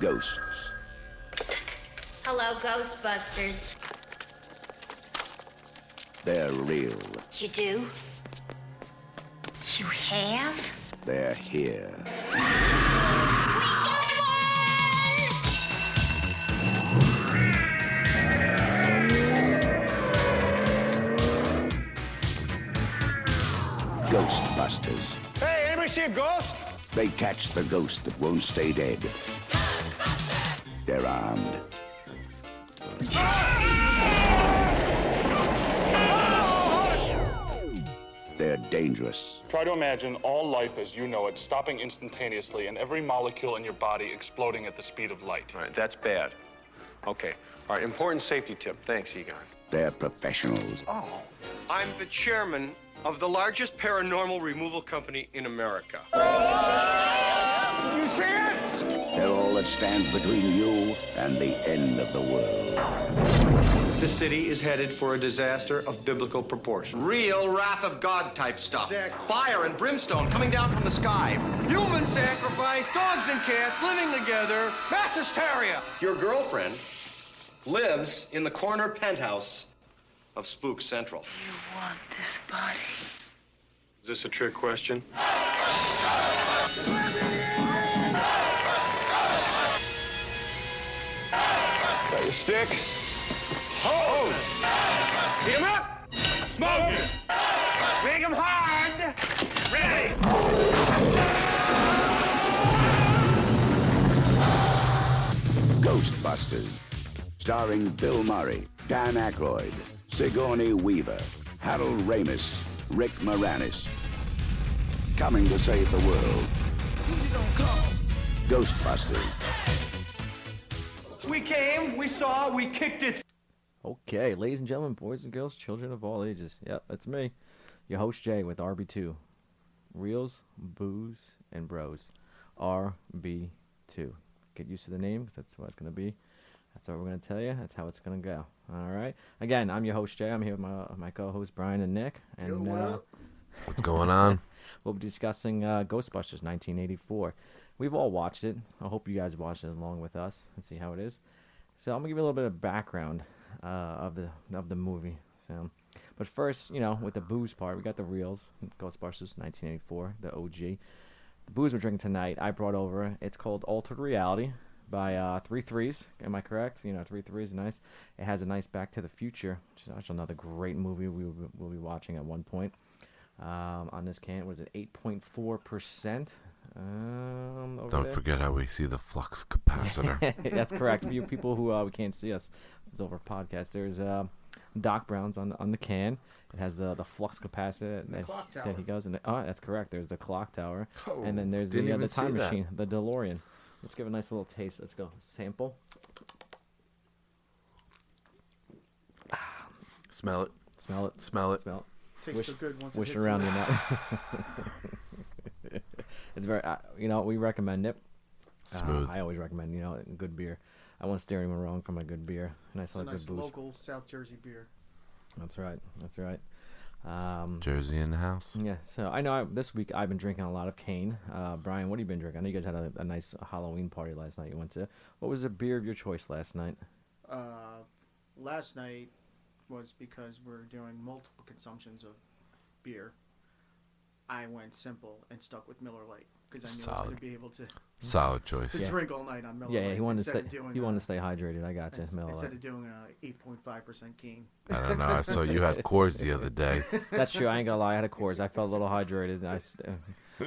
ghosts. Hello, Ghostbusters. They're real. You do? You have? They're here. Ghostbusters. Hey, anybody see a ghost? They catch the ghost that won't stay dead. They're armed. They're dangerous. Try to imagine all life as you know it stopping instantaneously and every molecule in your body exploding at the speed of light. All right, that's bad. Okay. All right, important safety tip. Thanks, Egon. They're professionals. Oh, I'm the chairman of the largest paranormal removal company in America. You see it? They're all that stands between you and the end of the world. The city is headed for a disaster of biblical proportion. Real wrath of God type stuff. Exactly. Fire and brimstone coming down from the sky. Human sacrifice, dogs and cats living together, mass hysteria. Your girlfriend lives in the corner penthouse of Spook Central. You want this body? Is this a trick question? Got your stick? Hold! Hit him up! Smoke it! Make him hard! Ready! Ghostbusters. Starring Bill Murray, Dan Aykroyd, Sigourney Weaver, Harold Ramis, Rick Moranis. Coming to save the world. Ghostbusters. We came, we saw, we kicked it. Okay, ladies and gentlemen, boys and girls, children of all ages. Yep, that's me, your host Jay with RB2. Reels, Booze, and Bros. RB2. Get used to the name, because that's what it's going to be. That's what we're going to tell you. That's how it's going to go. All right. Again, I'm your host Jay. I'm here with my co-hosts Brian and Nick. And what's going on? We'll be discussing Ghostbusters 1984. We've all watched it. I hope you guys watched it along with us and see how it is. So I'm going to give you a little bit of background of the movie. So, but first, with the booze part, we got the reels. Ghostbusters 1984, the OG. The booze we're drinking tonight, I brought over. It's called Altered Reality by 3 Threes. Am I correct? 3 Threes, nice. It has a nice Back to the Future, which is another great movie we'll be watching at one point. On this can, was it 8.4%? Don't forget how we see the flux capacitor. That's correct. For you people who we can't see us, it's over a podcast. There's Doc Brown's on the can. It has the flux capacitor that he goes. That's correct. There's the clock tower, and then there's the time machine, the DeLorean. Let's give a nice little taste. Let's go sample. Smell it. Smell it. Smell it. Smell it. Tastes so good once wish it hits around you. your mouth. It's very, we recommend it. Smooth. I always recommend, good beer. I won't steer anyone wrong from a good beer. Nice, It's a good nice booze. local South Jersey beer. That's right. Jersey in the house. Yeah. So I know this week I've been drinking a lot of cane. Brian, what have you been drinking? I know you guys had a nice Halloween party last night. You went to. What was the beer of your choice last night? Last night was because we're doing multiple consumptions of beer. I went simple and stuck with Miller Lite because I knew I was going to be able to Solid choice. drink all night on Miller Lite. Yeah, he wanted to stay. Doing, He wanted to stay hydrated. I got you, Miller instead Lite. of doing a 8.5% Keen. I don't know. I saw you had Coors the other day. That's true. I ain't gonna lie. I had a Coors. I felt a little hydrated.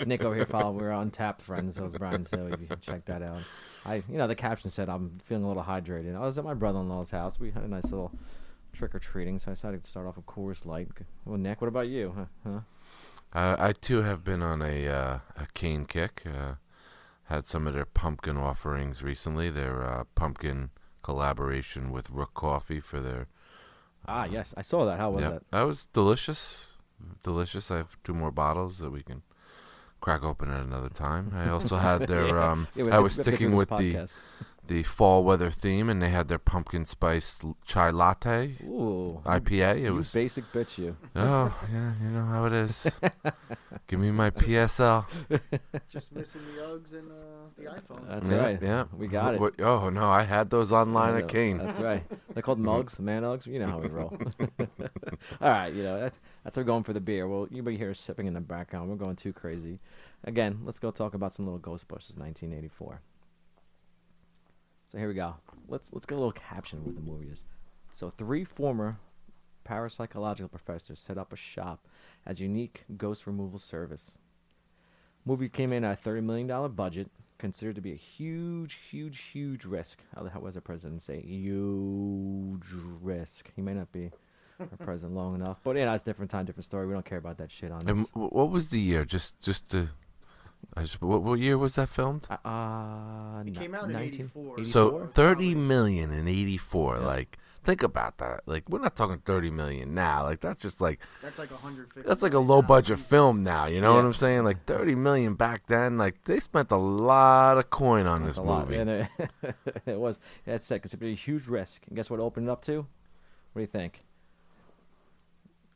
Nick over here followed. We were Untapped friends. So was Brian. So you can check that out. The caption said I'm feeling a little hydrated. I was at my brother-in-law's house. We had a nice little trick or treating. So I decided to start off with Coors Light. Well, Nick, what about you? Huh? I too have been on a cane kick. Had some of their pumpkin offerings recently. Their pumpkin collaboration with Rook Coffee for their. Yes, I saw that. How was that? That was delicious. Delicious. I have 2 more bottles that we can crack open at another time. I also had their. I was sticking with the fall weather theme, and they had their pumpkin spice chai latte. Ooh, IPA. It you was basic bitch. You. Oh, yeah, you know how it is. Give me my PSL. Just missing the Uggs and the iPhone. That's right. Yeah, We got it. Oh no, I had those online at Kane. That's right. They're called mugs, man Uggs. You know how we roll. All right, that's our going for the beer. Well, you be here sipping in the background. We're going too crazy. Again, let's go talk about some little Ghostbusters 1984. So here we go. Let's get a little caption of what the movie is. So 3 former parapsychological professors set up a shop as unique ghost removal service. Movie came in at a $30 million budget, considered to be a huge risk. How was the president say? Huge risk. He may not be our president long enough, but it's different time, different story. We don't care about that shit on this. And what was the year? What year was that filmed? It came out in 84. So 30 million in 84. Yeah. Like, think about that. Like, we're not talking 30 million now. Like, that's just like that's like 150. That's like a low budget film now. You know what I'm saying? Like 30 million back then. Like, they spent a lot of coin on this movie. And it was. That's it. It's a huge risk. And guess what it opened up to? What do you think?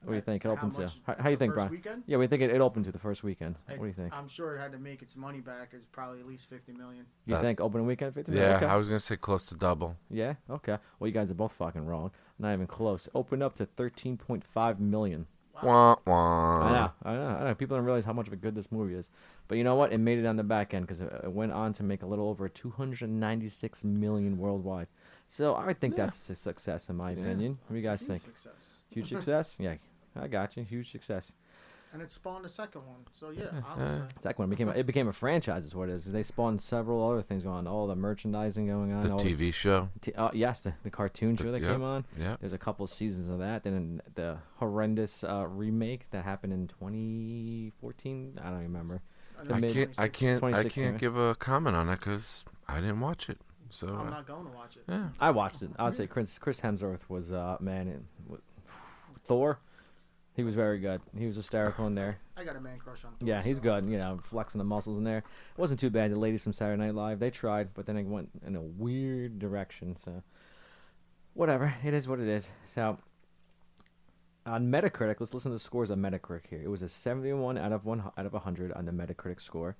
What do you think it opened to? How do you think, Brian? Weekend? Yeah, we think it opened to the first weekend. What do you think? I'm sure it had to make its money back. It's probably at least $50 million. You think opening weekend 50 million? Yeah, okay. I was gonna say close to double. Yeah, okay. Well, you guys are both fucking wrong. Not even close. Opened up to 13.5 million. Wow. Wah. I know. People don't realize how much of a good this movie is. But you know what? It made it on the back end because it went on to make a little over 296 million worldwide. So I think that's a success in my opinion. What do you guys think? Success. Huge success? Yeah. I got you. Huge success. And it spawned a second one. So, yeah, honestly. Second one became a franchise is what it is. They spawned several other things going on. All the merchandising going on. The TV show? Yes, the cartoon show that came on. Yeah. There's a couple of seasons of that. Then the horrendous remake that happened in 2014. I don't remember. I can't give a comment on that because I didn't watch it. So I'm not going to watch it. Yeah. I watched it. I would say Chris Hemsworth was Thor. He was very good. He was hysterical in there. I got a man crush on Thor. Yeah, he's good. Flexing the muscles in there. It wasn't too bad. The ladies from Saturday Night Live, they tried, but then it went in a weird direction. So, whatever. It is what it is. So, on Metacritic, let's listen to the scores on Metacritic here. It was a 71 out of 100 on the Metacritic score.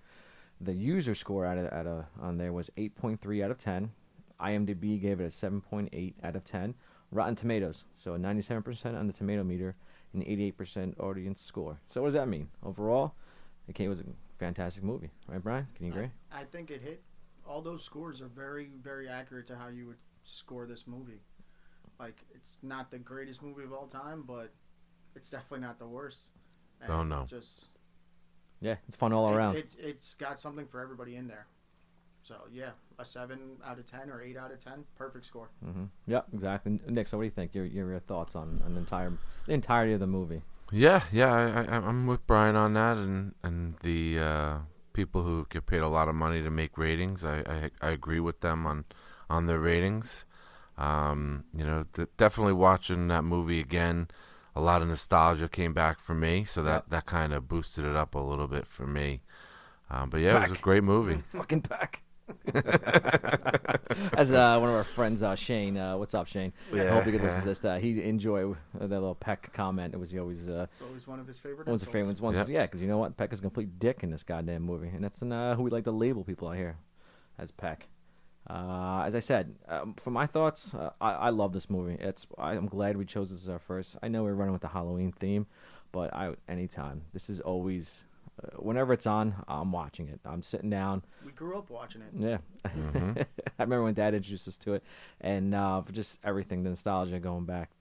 The user score on there was 8.3 out of 10. IMDb gave it a 7.8 out of 10. Rotten Tomatoes, so a 97% on the tomato meter, and 88% audience score. So what does that mean? Overall, it was a fantastic movie. Right, Brian? Can you agree? I think it hit. All those scores are very, very accurate to how you would score this movie. Like, it's not the greatest movie of all time, but it's definitely not the worst. And oh, no. Yeah, it's fun all around. It's got something for everybody in there. So, yeah, a 7 out of 10 or 8 out of 10, perfect score. Mm-hmm. Yep, exactly. Nick, so what do you think? Your thoughts on the entirety of the movie? Yeah, I'm with Brian on that, and the people who get paid a lot of money to make ratings. I agree with them on their ratings. Definitely watching that movie again. A lot of nostalgia came back for me, so that kind of boosted it up a little bit for me. But yeah, it was a great movie. Fucking back. As one of our friends, Shane, what's up, Shane? Yeah, I hope you can listen to this. He enjoyed that little Peck comment. It was it's always one of his favorite. One of his favorite ones. Yeah, because you know what, Peck is a complete dick in this goddamn movie, and that's who we like to label people out here as Peck. As I said, for my thoughts, I love this movie. I'm glad we chose this as our first. I know we're running with the Halloween theme, but anytime. This is always. Whenever it's on, I'm watching it. I'm sitting down. We grew up watching it. Yeah. Mm-hmm. I remember when Dad introduced us to it. And for just everything, the nostalgia going back,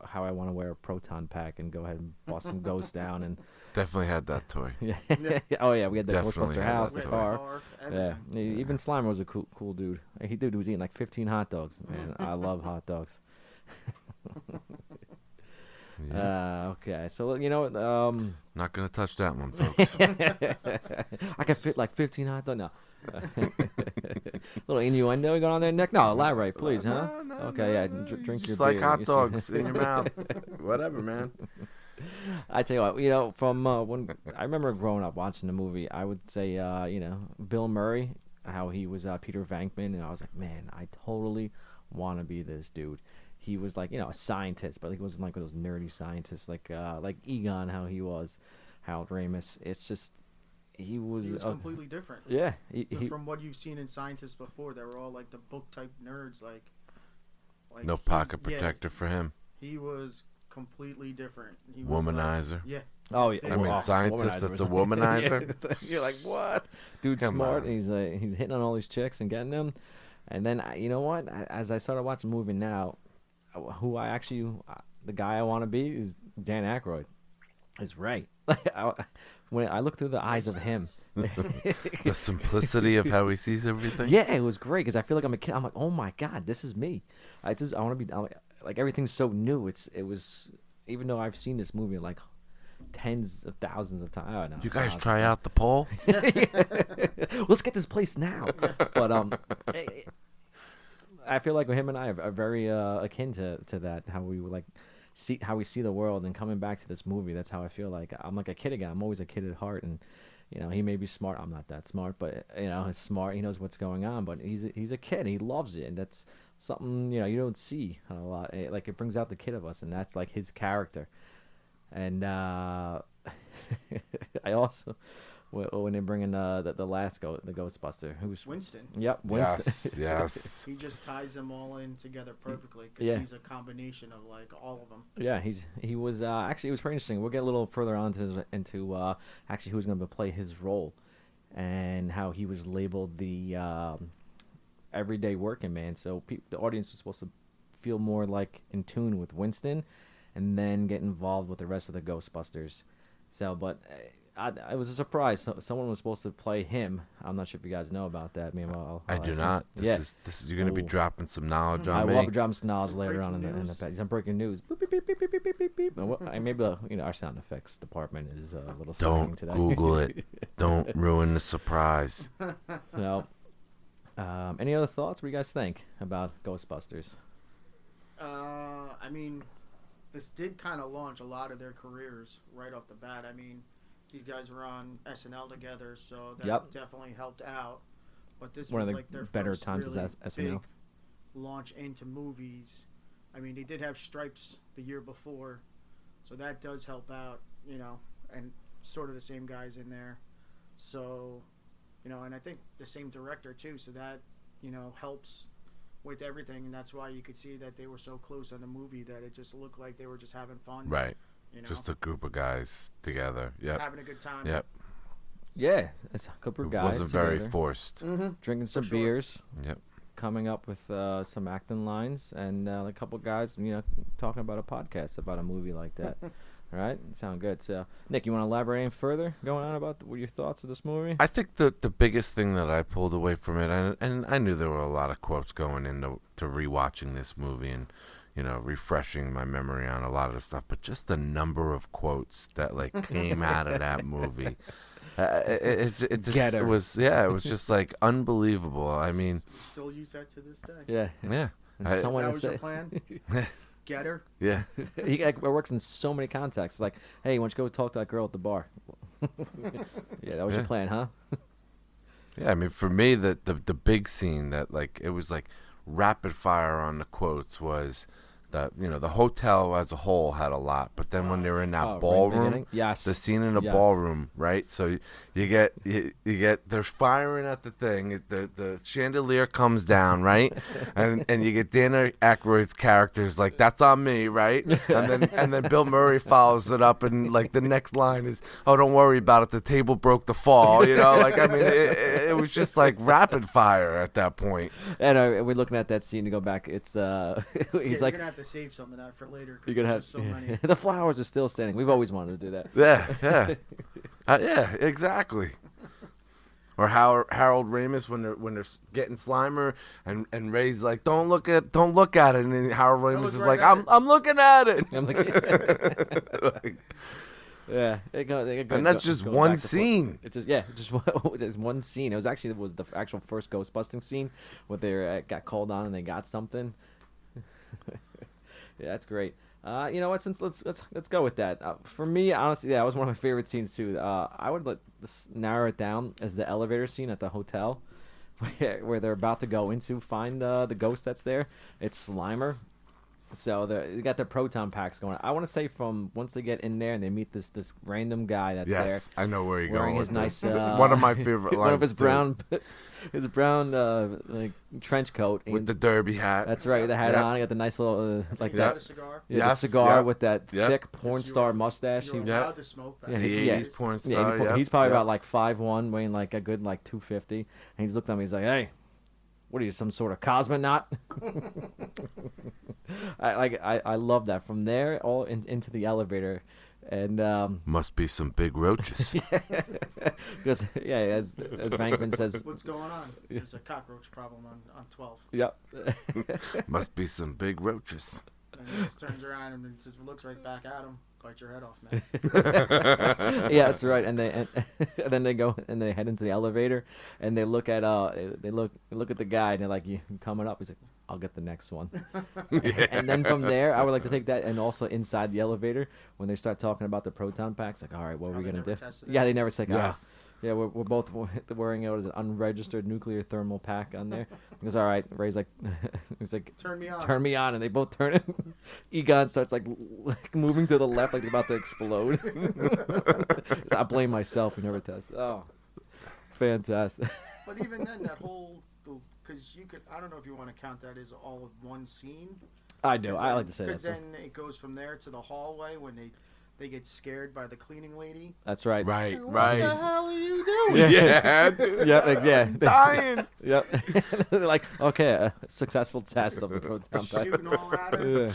how I want to wear a proton pack and go ahead and boss some ghosts down. And definitely had that toy. Yeah. Oh, yeah. We had the Definitely Ghostbuster house, the car. Yeah. Even Slimer was a cool dude. He was eating like 15 hot dogs. Man, I love hot dogs. Yeah. Okay, so not gonna touch that one, folks. I can fit like 15 hot dogs. No, little innuendo going on there, Nick. No, elaborate, please, huh? No, okay, drink your just beer. like hot dogs in your mouth. Whatever, man. I tell you what, from when I remember growing up watching the movie, I would say, Bill Murray, how he was Peter Venkman, and I was like, man, I totally want to be this dude. He was like, a scientist, but he wasn't like those nerdy scientists like Egon, how he was. Harold Ramis. It's just he was completely different. Yeah, from what you've seen in scientists before, they were all like the book type nerds, like no pocket protector for him. He was completely different. He was womanizer. Like, yeah. Oh yeah. I mean, scientist that's a womanizer. You're like, what? Dude's smart. He's hitting on all these chicks and getting them. And then you know what? As I started watching the movie now, the guy I want to be is Dan Aykroyd. Is Ray. When I look through the eyes of him, the simplicity of how he sees everything. Yeah, it was great because I feel like I'm a kid. I'm like, oh my god, this is me. I want to be like everything's so new. It was even though I've seen this movie like tens of thousands of times. Oh, no, you guys try out the poll. Let's get this place now. But I feel like him and I are very akin to that. How we like. How we see the world, and coming back to this movie, that's how I feel like I'm like a kid again. I'm always a kid at heart, and he may be smart. I'm not that smart, but he's smart. He knows what's going on, but he's a kid. He loves it, and that's something you don't see a lot. It brings out the kid of us, and that's like his character. And I also when they bring in the last the Ghostbuster, who's Winston. Yep, Winston. Yes. He just ties them all in together perfectly because he's a combination of like all of them. Yeah, he was actually it was pretty interesting. We'll get a little further on into actually who's going to play his role, and how he was labeled the everyday working man. So the audience was supposed to feel more like in tune with Winston, and then get involved with the rest of the Ghostbusters. So, but. It was a surprise. Someone was supposed to play him. I'm not sure if you guys know about that. I do not. This is you're going to be dropping some knowledge on me. I will be dropping some knowledge later on in the page. Some breaking news. Beep, beep, beep, beep, beep, beep, beep, beep. Maybe our sound effects department is a little Don't today. Google it. Don't ruin the surprise. So, any other thoughts? What do you guys think about Ghostbusters? I mean, this did kind of launch a lot of their careers right off the bat. I mean, these guys were on SNL together, so that definitely helped out. But this was like their better first times really as SNL. big launch into movies. I mean, they did have Stripes the year before, so that does help out, and sort of the same guys in there. So, and I think the same director too, so that, helps with everything, and that's why you could see that they were so close on the movie that it just looked like they were just having fun. Right. Just a group of guys together. Yep. Having a good time. Yep. Yeah, it's a group of guys. It wasn't together, very forced. Mm-hmm. Drinking some beers. Yep. Coming up with some acting lines, and a couple guys, talking about a podcast about a movie like that. All right, sound good. So, Nick, you want to elaborate any further going on about what your thoughts of this movie? I think the biggest thing that I pulled away from it, and I knew there were a lot of quotes going into rewatching this movie and refreshing my memory on a lot of the stuff, but just the number of quotes that came out of that movie, it was just like unbelievable. I mean, you still use that to this day. Yeah. That was your plan. Get her. Yeah. It works in so many contexts. Like, hey, why don't you go talk to that girl at the bar? Yeah, that was your plan, huh? Yeah, I mean, for me, the big scene that it was rapid fire on the quotes was that the hotel as a whole had a lot, but then when they were in that ballroom, the scene in the ballroom, right? So you get they're firing at the thing, the chandelier comes down, right? and you get Dan Aykroyd's characters like, that's on me, right? And then Bill Murray follows it up, and the next line is, oh, don't worry about it, the table broke the fall, I mean, it was just rapid fire at that point. And we're looking at that scene to go back. It's he's you're gonna have to save some of that for later. You're gonna have so many. The flowers are still standing. We've always wanted to do that. Yeah, yeah, exactly. Or Harold Ramis when they're getting Slimer and Ray's like, don't look at it, and then Harold Ramis is like, I'm looking at it. I'm looking. Yeah, and that's just one scene. It's just one scene. It was the actual first Ghostbusting scene where they got called on and they got something. Yeah, that's great. You know what? Since let's go with that. For me, honestly, that was one of my favorite scenes too. I would narrow it down as the elevator scene at the hotel, where they're about to go into find the ghost that's there. It's Slimer, So they got their proton packs going. I want to say from once they get in there and they meet this random guy that's there. Yes, I know where you're wearing going his with nice, this. One of my favorite lines. One of his too. brown like trench coat with the derby hat. That's right, the hat on. He got the nice little like that. A cigar. Yeah, the cigar with that thick porn star You're mustache. allowed to smoke back. The 80s porn star. Yeah, he's probably about like 5'1", weighing like a good like 250. And he's looked at me. He's like, "Hey, what are you, some sort of cosmonaut?" I love that. From there all into the elevator, and must be some big roaches. Because as Venkman says, what's going on? There's a cockroach problem on 12. Yep. Must be some big roaches. And he just turns around and just looks right back at him. Bite your head off, man. Yeah, that's right. And then they go and they head into the elevator, and they look at the guy, and they're like, "You coming up?" He's like, "I'll get the next one." And then from there, I would like to take that, and also inside the elevator when they start talking about the proton packs, like, "All right, what are we gonna do?" Yeah, they never say. Yes. Yeah, we're both wearing an unregistered nuclear thermal pack on there. He goes, "All right." Ray's like, he's like, "Turn me on." Turn me on, and they both turn it. Egon starts like moving to the left, like they're about to explode. I blame myself. We never test. Oh, fantastic. But even then, that whole, because you could, I don't know if you want to count that as all of one scene. I do. I like to say that. Because then it goes from there to the hallway when they get scared by the cleaning lady. That's right. Right. What the hell are you doing? Yeah, dude. Yeah. Dying. Yep. They're like, okay, a successful test of the proton pack. Shooting all at her. Yeah.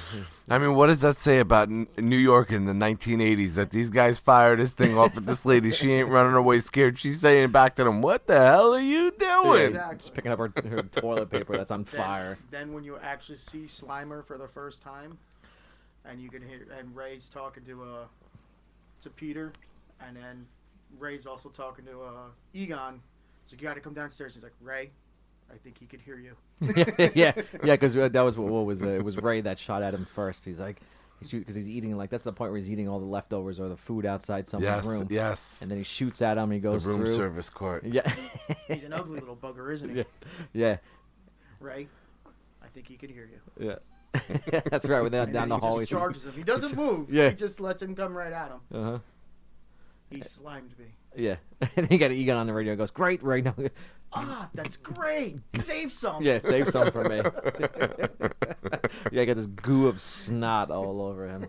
I mean, what does that say about New York in the 1980s? That these guys fire this thing off at this lady. She ain't running away scared. She's saying back to them, "What the hell are you doing?" Exactly. Just picking up her toilet paper that's on fire. Then when you actually see Slimer for the first time, and you can hear, and Ray's talking to Peter, and then Ray's also talking to Egon. So you got to come downstairs. He's like, "Ray, I think he could hear you." yeah, because that was what was it was Ray that shot at him first. He's like, because he's eating like that's the point where he's eating all the leftovers or the food outside someone's room. Yes. And then he shoots at him. And he goes the room through. service court. Yeah. He's an ugly little bugger, isn't he? Yeah. Ray, I think he could hear you. Yeah. That's right. When they're down the hallway, he just charges him. He doesn't move. Yeah. He just lets him come right at him. Uh-huh. He slimed me. Yeah. And he got Egon on the radio. Goes, "Great, Ray." No. That's great. Save some. Yeah, save some for me. Yeah, I got this goo of snot all over him.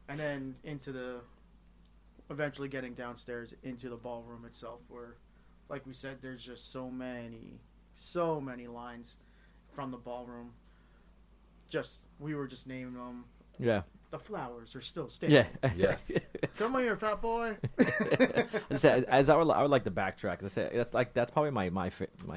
And then eventually getting downstairs into the ballroom itself, where, like we said, there's just so many lines from the ballroom. We were just naming them. Yeah. The flowers are still standing. Yeah. Yes. Come here, fat boy. As I would like to backtrack. I say that's probably my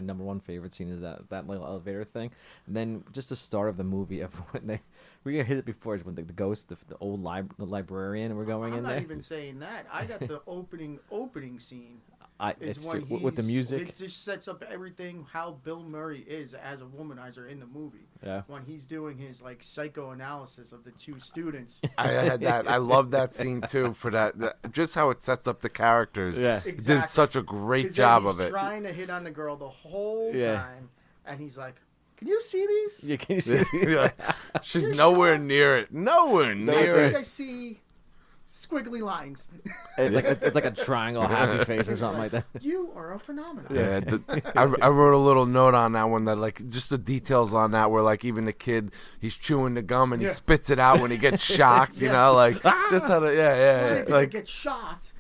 number one favorite scene is that little elevator thing, and then just the start of the movie of when we hit it before is when the ghost, the old librarian, we're going in there. I'm not even saying that. I got the opening scene. It's with the music. It just sets up everything how Bill Murray is as a womanizer in the movie. Yeah. When he's doing his like psychoanalysis of the two students. I had that. I love that scene too for that. Just how it sets up the characters. Yeah. Exactly. Did such a great job of it. He's trying to hit on the girl the whole time, and he's like, "Can you see these?" Yeah, can you see? She's nowhere near it. Nowhere near I it. think I see squiggly lines. It's like a triangle happy face or something like that. You are a phenomenon. Yeah, I wrote a little note on that one that like just the details on that where like even the kid he's chewing the gum and he spits it out when he gets shocked, you know, like just how to like get shot.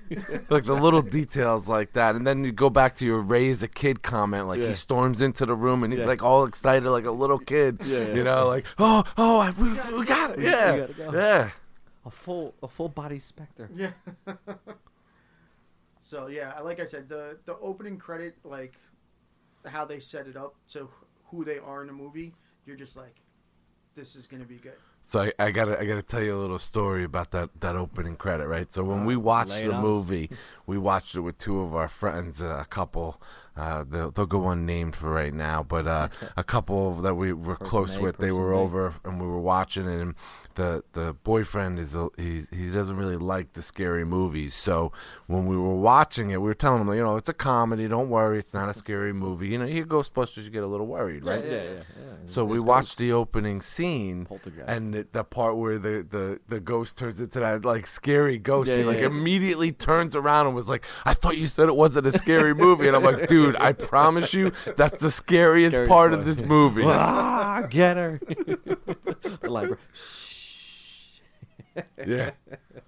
Like the little details like that, and then you go back to your raise a kid comment, like he storms into the room and he's like all excited like a little kid, you know, like we got it, yeah. A full body specter. Yeah. So yeah, like I said, the opening credit, like how they set it up to who they are in the movie, you're just like, this is gonna be good. So I gotta tell you a little story about that opening credit, right? So when we watched the movie, we watched it with two of our friends, a couple. They'll go unnamed for right now, but a couple that we were close with. They were over and we were watching it, and the boyfriend he doesn't really like the scary movies. So when we were watching it, we were telling him, it's a comedy. Don't worry, it's not a scary movie. You hear Ghostbusters, you get a little worried, right? Yeah. So we watched the opening scene, and the part where the ghost turns into that like scary ghost. He immediately turns around and was like, "I thought you said it wasn't a scary movie," and I'm like, "Dude, I promise you, that's the scariest part of this movie." Get her. The library. Yeah.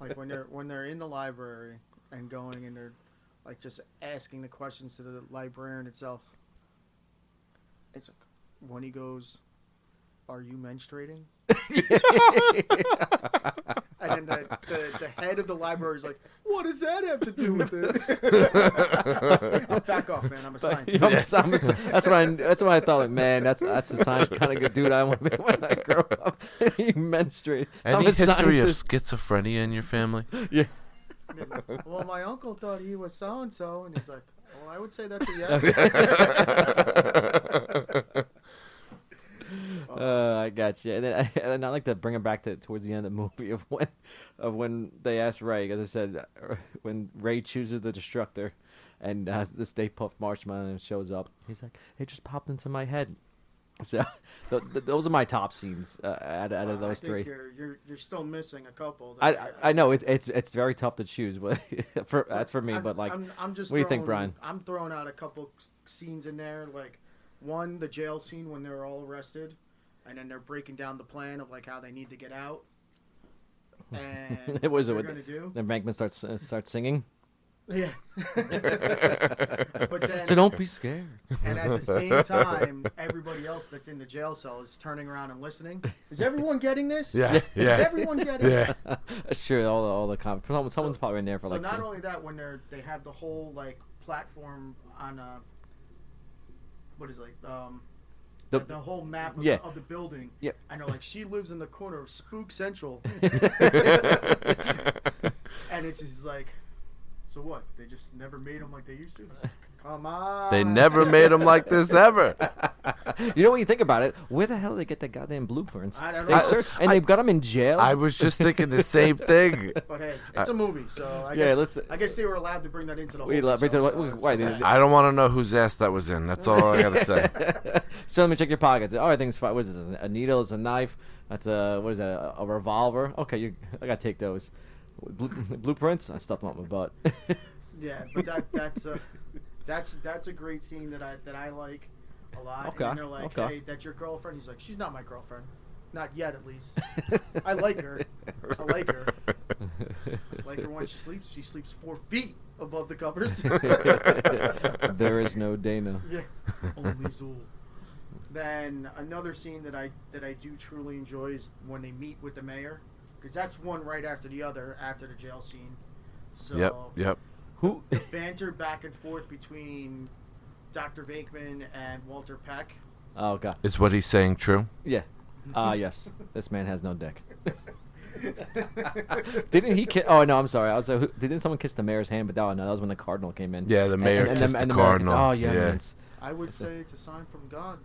Like when they're in the library and going and they're like just asking the questions to the librarian itself. It's like when he goes, "Are you menstruating?" And then the head of the library is like, "What does that have to do with it?" I'll back off, man. I'm a scientist. That's what I thought. Like, man, that's the science kind of good dude I want to be when I grow up. You menstruate. Any history of schizophrenia in your family? Yeah. Well, my uncle thought he was so and so, and he's like, "Well, I would say that's a yes." I got you, and I like to bring it back to towards the end of the movie of when they asked Ray, as I said, when Ray chooses the Destructor, and the Stay Puft Marshmallow shows up, he's like, "It just popped into my head." So those are my top scenes out of those three. You're still missing a couple. I know it's very tough to choose, but that's for me. But like, I'm just what do you think, Brian? I'm throwing out a couple scenes in there, like one, the jail scene when they're all arrested, and then they're breaking down the plan of like how they need to get out. And what they're gonna do? Then Bankman starts singing. Yeah. But then, so don't be scared. And at the same time, everybody else that's in the jail cell is turning around and listening. Is everyone getting this? Yeah. Is everyone getting this? Sure, all the comments. Someone's probably in there for like. So not only that, when they have the whole like platform on what is it, like the whole map of the building. Yep. I know, like she lives in the corner of Spook Central. And it's just like. So what? They just never made them like they used to? Come on. They never made them like this ever. You know, when you think about it, where the hell did they get the goddamn blueprints? I don't know. They've got them in jail. I was just thinking the same thing. But hey, it's a movie, so I guess they were allowed to bring that into the whole I don't want to know whose ass that was in. That's all I got to say. So let me check your pockets. Oh, everything's fine. What is this? A needle? Is a knife? That's what is that? A revolver? Okay, I got to take those. Blueprints? I stuffed them up my butt. Yeah, but that's a great scene that I like a lot. Okay. And they're like, "Hey, that's your girlfriend?" He's like, "She's not my girlfriend, not yet, at least. I like her. I like her. Like her when she sleeps. She sleeps 4 feet above the covers." There is no Dana. Yeah, only Zool. Then another scene that I do truly enjoy is when they meet with the mayor. Because that's one right after the other, after the jail scene. So Yep. Who the banter back and forth between Dr. Venkman and Walter Peck. Oh god. Is what he's saying true? Yeah. Yes. This man has no dick. Didn't he kiss? Oh no, I'm sorry. Didn't someone kiss the mayor's hand? But no, that was when the cardinal came in. Yeah, the mayor kissed the cardinal. Oh yeah. Man. I would say it's a sign from God.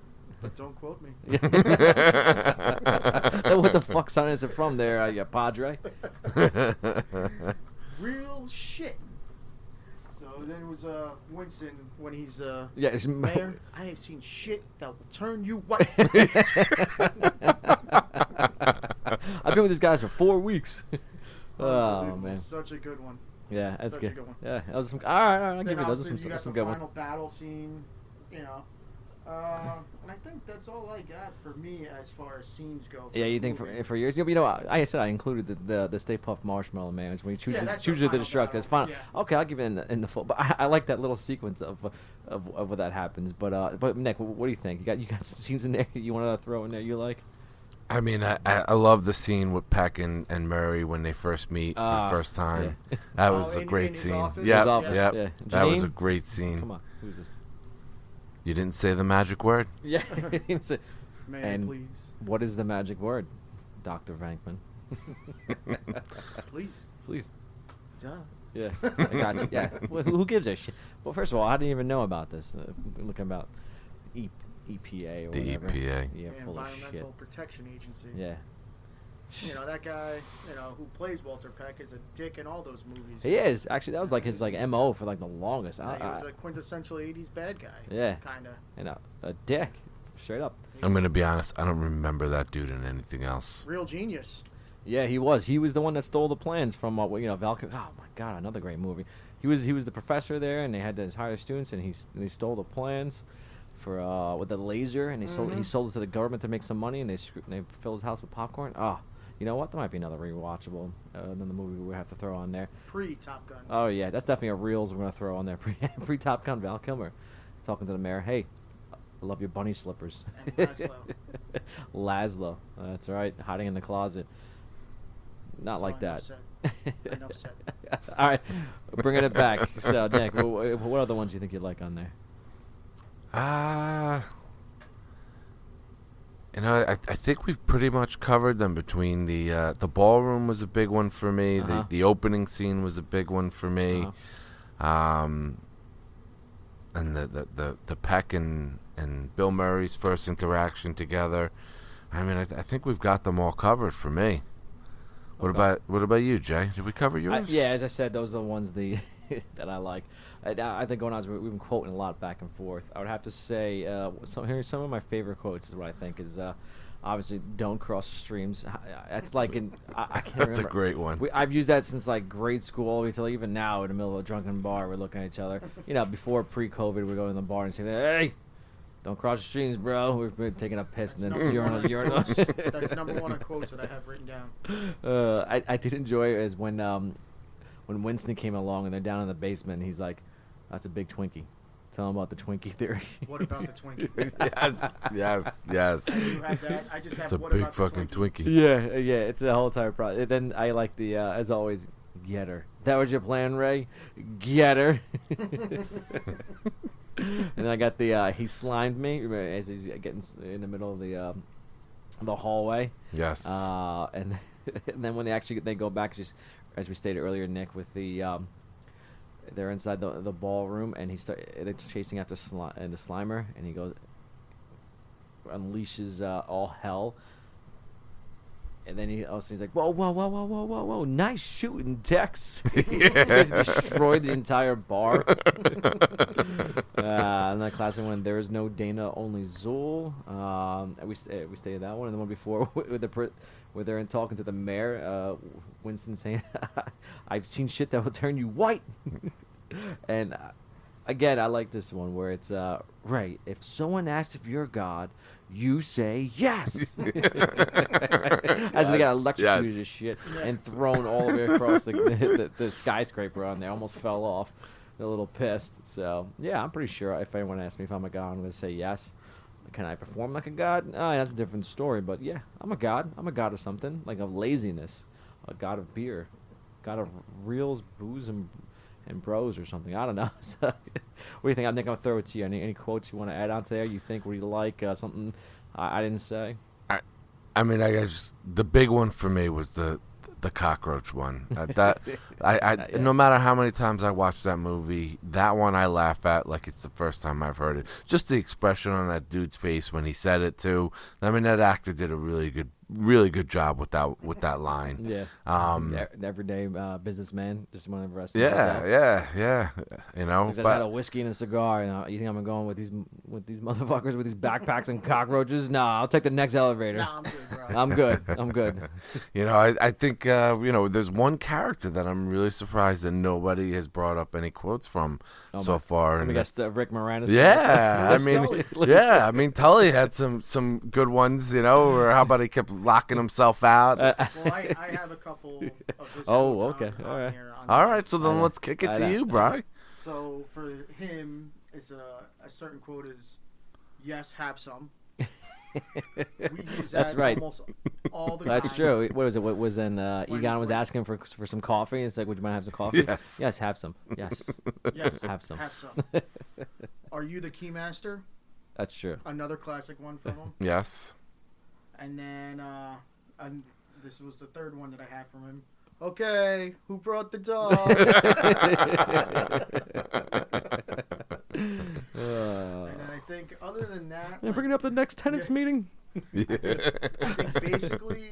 But don't quote me. What the fuck sign is it from there, you padre? Real shit. So then it was Winston when he's mayor. I have seen shit that will turn you white. I've been with these guys for 4 weeks. Oh man, such a good one. Yeah, that's good. A good one. Yeah, that was some. All right, I'll give you those. Some good ones. Final battle scene, and I think that's all I got for me as far as scenes go. Yeah, you think for yours? You know, I said I included the Stay Puft Marshmallow Man when you choose the Destructor. It's fine. Yeah. Okay, I'll give it in the full. But I like that little sequence of what that happens. But Nick, what do you think? You got some scenes in there you want to throw in there you like? I mean, I love the scene with Peck and Murray when they first meet for the first time. Yeah. That was a great scene. Yeah. That was a great scene. Come on, who's this? You didn't say the magic word? Yeah. May I please? What is the magic word? Dr. Venkman. Please. Duh. Yeah, I got you. Yeah, well, who gives a shit? Well, first of all, I didn't even know about this. Looking about EPA or The whatever. EPA. Yeah, full of shit. Environmental Protection Agency. Yeah. You know, that guy, who plays Walter Peck is a dick in all those movies. He is. Actually, that was like his MO for like the longest. Yeah, he was a quintessential 80s bad guy. Yeah. Kind of. A dick. Straight up. I'm going to be honest. I don't remember that dude in anything else. Real genius. Yeah, he was. He was the one that stole the plans from Val. Oh my God, another great movie. He was the professor there, and they had to hire students, and he stole the plans for with the laser, and he sold it to the government to make some money, and they filled his house with popcorn. Oh, you know what? There might be another rewatchable, another movie we would have to throw on there. Pre-Top Gun. Oh yeah, that's definitely a reels we're gonna throw on there. Pre Top Gun, Val Kilmer, talking to the mayor. Hey, I love your bunny slippers. And Laszlo. Laszlo, that's right, hiding in the closet. Not like that. Enough said. All right, bringing it back. So, Nick, what other ones do you think you'd like on there? I think we've pretty much covered them. Between the ballroom was a big one for me. The opening scene was a big one for me. And the Peck and Bill Murray's first interaction together. I mean, I think we've got them all covered for me. What about you, Jay? Did we cover yours? Yeah, as I said, those are the ones that I like. I think going on, we've been quoting a lot back and forth. I would have to say here's some of my favorite quotes is what I think is obviously don't cross the streams. That's like I can't remember. That's a great one. I've used that since like grade school all the way till even now in the middle of a drunken bar we're looking at each other. Before pre-COVID we go in the bar and say, hey, don't cross the streams, bro. We're taking a piss and then urinal. That's number one on quotes that I have written down. I did enjoy it is when Winston came along and they're down in the basement and he's like, that's a big Twinkie. Tell him about the Twinkie theory. What about the Twinkie? yes. You have that. I just have It's a what big about fucking the Twinkie. Yeah. It's a whole entire process. Then I like the as always, get her. That was your plan, Ray? Get her. And then I got the he slimed me as he's getting in the middle of the hallway. Yes. And then when they go back, just as we stated earlier, Nick, with the they're inside the ballroom and they're chasing after the Slimer, and he goes unleashes all hell. And then he's like, whoa, nice shooting, Tex. He destroyed the entire bar. And that classic one, there is no Dana, only Zool. We stated that one. And the one before, where they're talking to the mayor, Winston saying, I've seen shit that will turn you white. And again, I like this one where it's, Ray, if someone asks if you're God, you say yes. As they got electrocuted as shit and thrown all the way across the skyscraper on there. Almost fell off. They're a little pissed. So, yeah, I'm pretty sure if anyone asks me if I'm a god, I'm going to say yes. Can I perform like a god? That's a different story. But, yeah, I'm a god. I'm a god of something. Like of laziness. A god of beer. God of reels, booze, and bros or something. I don't know. So, what do you think? I think I'll throw it to you. Any quotes you want to add on to there? You think, what do you like? Something I didn't say? I mean, I guess the big one for me was the cockroach one. No matter how many times I watch that movie, that one I laugh at like it's the first time I've heard it. Just the expression on that dude's face when he said it too. I mean, that actor did a really good job with that line. Yeah. Everyday businessman, just one of the rest. Yeah. You know, just had a whiskey and a cigar. You think I'm going with these motherfuckers with these backpacks and cockroaches? Nah, I'll take the next elevator. Nah, I'm good, bro. I'm good. You know, I think there's one character that I'm really surprised that nobody has brought up any quotes from so far. I guess Rick Moranis. Yeah, I mean, Tully had some good ones. You know, or how about he kept locking himself out? Well, I have a couple of his okay. All right, so then let's kick it to you, Bri. So for him, it's a certain quote is, "Yes, have some." We use that right. almost all the time. That's true. What was it? What was then? Egon was asking for some coffee. It's like, would you mind have some coffee? Yes, have some. Yes, have some. Have some. Are you the keymaster? That's true. Another classic one from him. Yes. And then This was the third one that I had from him. Okay, who brought the dog? And I think other than that... Yeah, bringing up the next tenants meeting. I think basically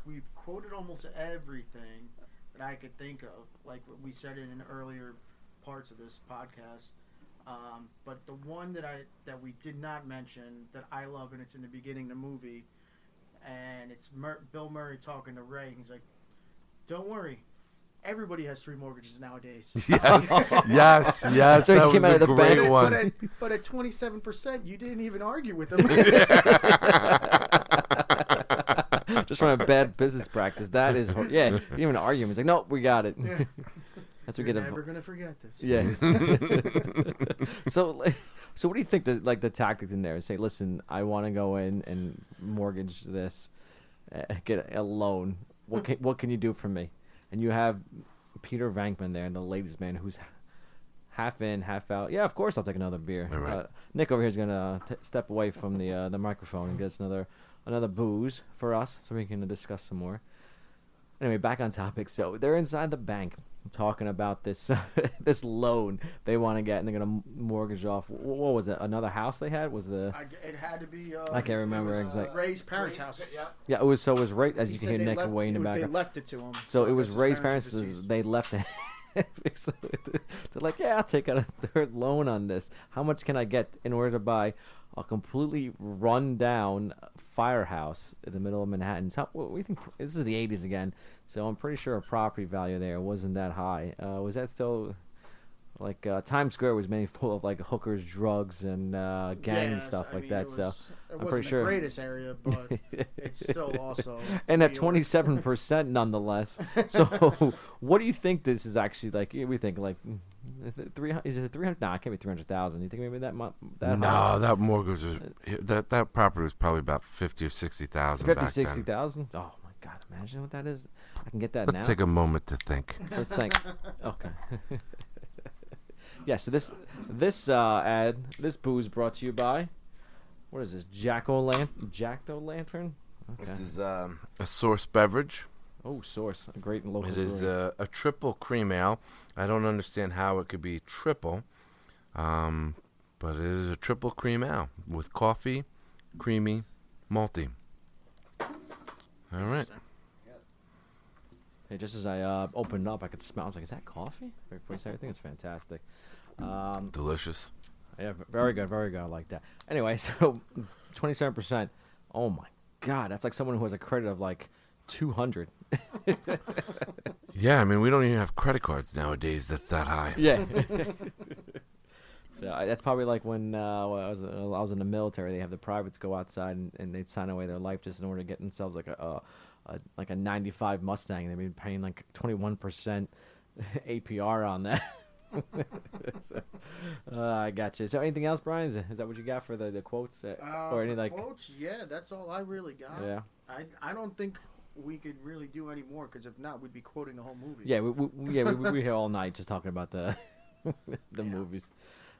we've quoted almost everything that I could think of, like what we said in earlier parts of this podcast. But the one that we did not mention that I love, and it's in the beginning of the movie, and it's Bill Murray talking to Ray. He's like, "Don't worry, everybody has 3 mortgages nowadays." Yes, that was a great one. But at 27%, you didn't even argue with him. Just from a bad business practice. That is, you didn't even argue. He's like, "No, we got it." Yeah. That's what You're never gonna forget this. Yeah. So what do you think the tactic in there is? Say, listen, I want to go in and mortgage this, get a loan. What can you do for me? And you have Peter Venkman there, and the ladies' man, who's half in, half out. Yeah, of course I'll take another beer. Right. Nick over here is gonna step away from the microphone and get us another booze for us, so we can discuss some more. Anyway, back on topic. So they're inside the bank talking about this this loan they want to get, and they're gonna mortgage off. What was it? Another house they had? It had to be. I can't remember exactly. Ray's parents' house. Yeah, it was Ray, as you can hear Nick left, way in the back. They left it to him. So it was Ray's parents. They left it. So they're like, yeah, I'll take out a third loan on this. How much can I get in order to buy a completely run down firehouse in the middle of Manhattan? So we think this is the 80s again, so I'm pretty sure a property value there wasn't that high. Was that still like Times Square was mainly full of like hookers, drugs, and gang stuff like that? So I'm pretty sure the greatest area, but it's still also and at 27% nonetheless. So what do you think this is actually like? We think like 300. Is it 300? No, it can't be 300,000. You think maybe that No, that mortgage was that property was probably about 50 or 60,000. 50, 60,000. Oh my God! Imagine what that is. I can get that now. Let's take a moment to think. Let's think. Okay. Yeah. So this booze brought to you by, what is this? Jack-o'-lantern. Okay. This is a Source beverage. Oh, Source, a great local. It is a triple cream ale. I don't understand how it could be triple, but it is a triple cream ale with coffee, creamy, malty. All right. Hey, just as I opened up, I could smell. I was like, "Is that coffee?" Very first, I think it's fantastic. Delicious. Yeah, very good, very good. I like that. Anyway, so 27%. Oh my God, that's like someone who has a credit of like 200. Yeah, I mean, we don't even have credit cards nowadays that's that high. Yeah. So that's probably like when I was in the military. They have the privates go outside and they'd sign away their life just in order to get themselves like a 95 Mustang. They'd be paying like 21% APR on that. So, I got you. So anything else, Brian? Is that what you got for the quotes? Or any like quotes? Yeah, that's all I really got. Yeah. I don't think we could really do any more, because if not, we'd be quoting the whole movie. Yeah, we're here all night just talking about the movies.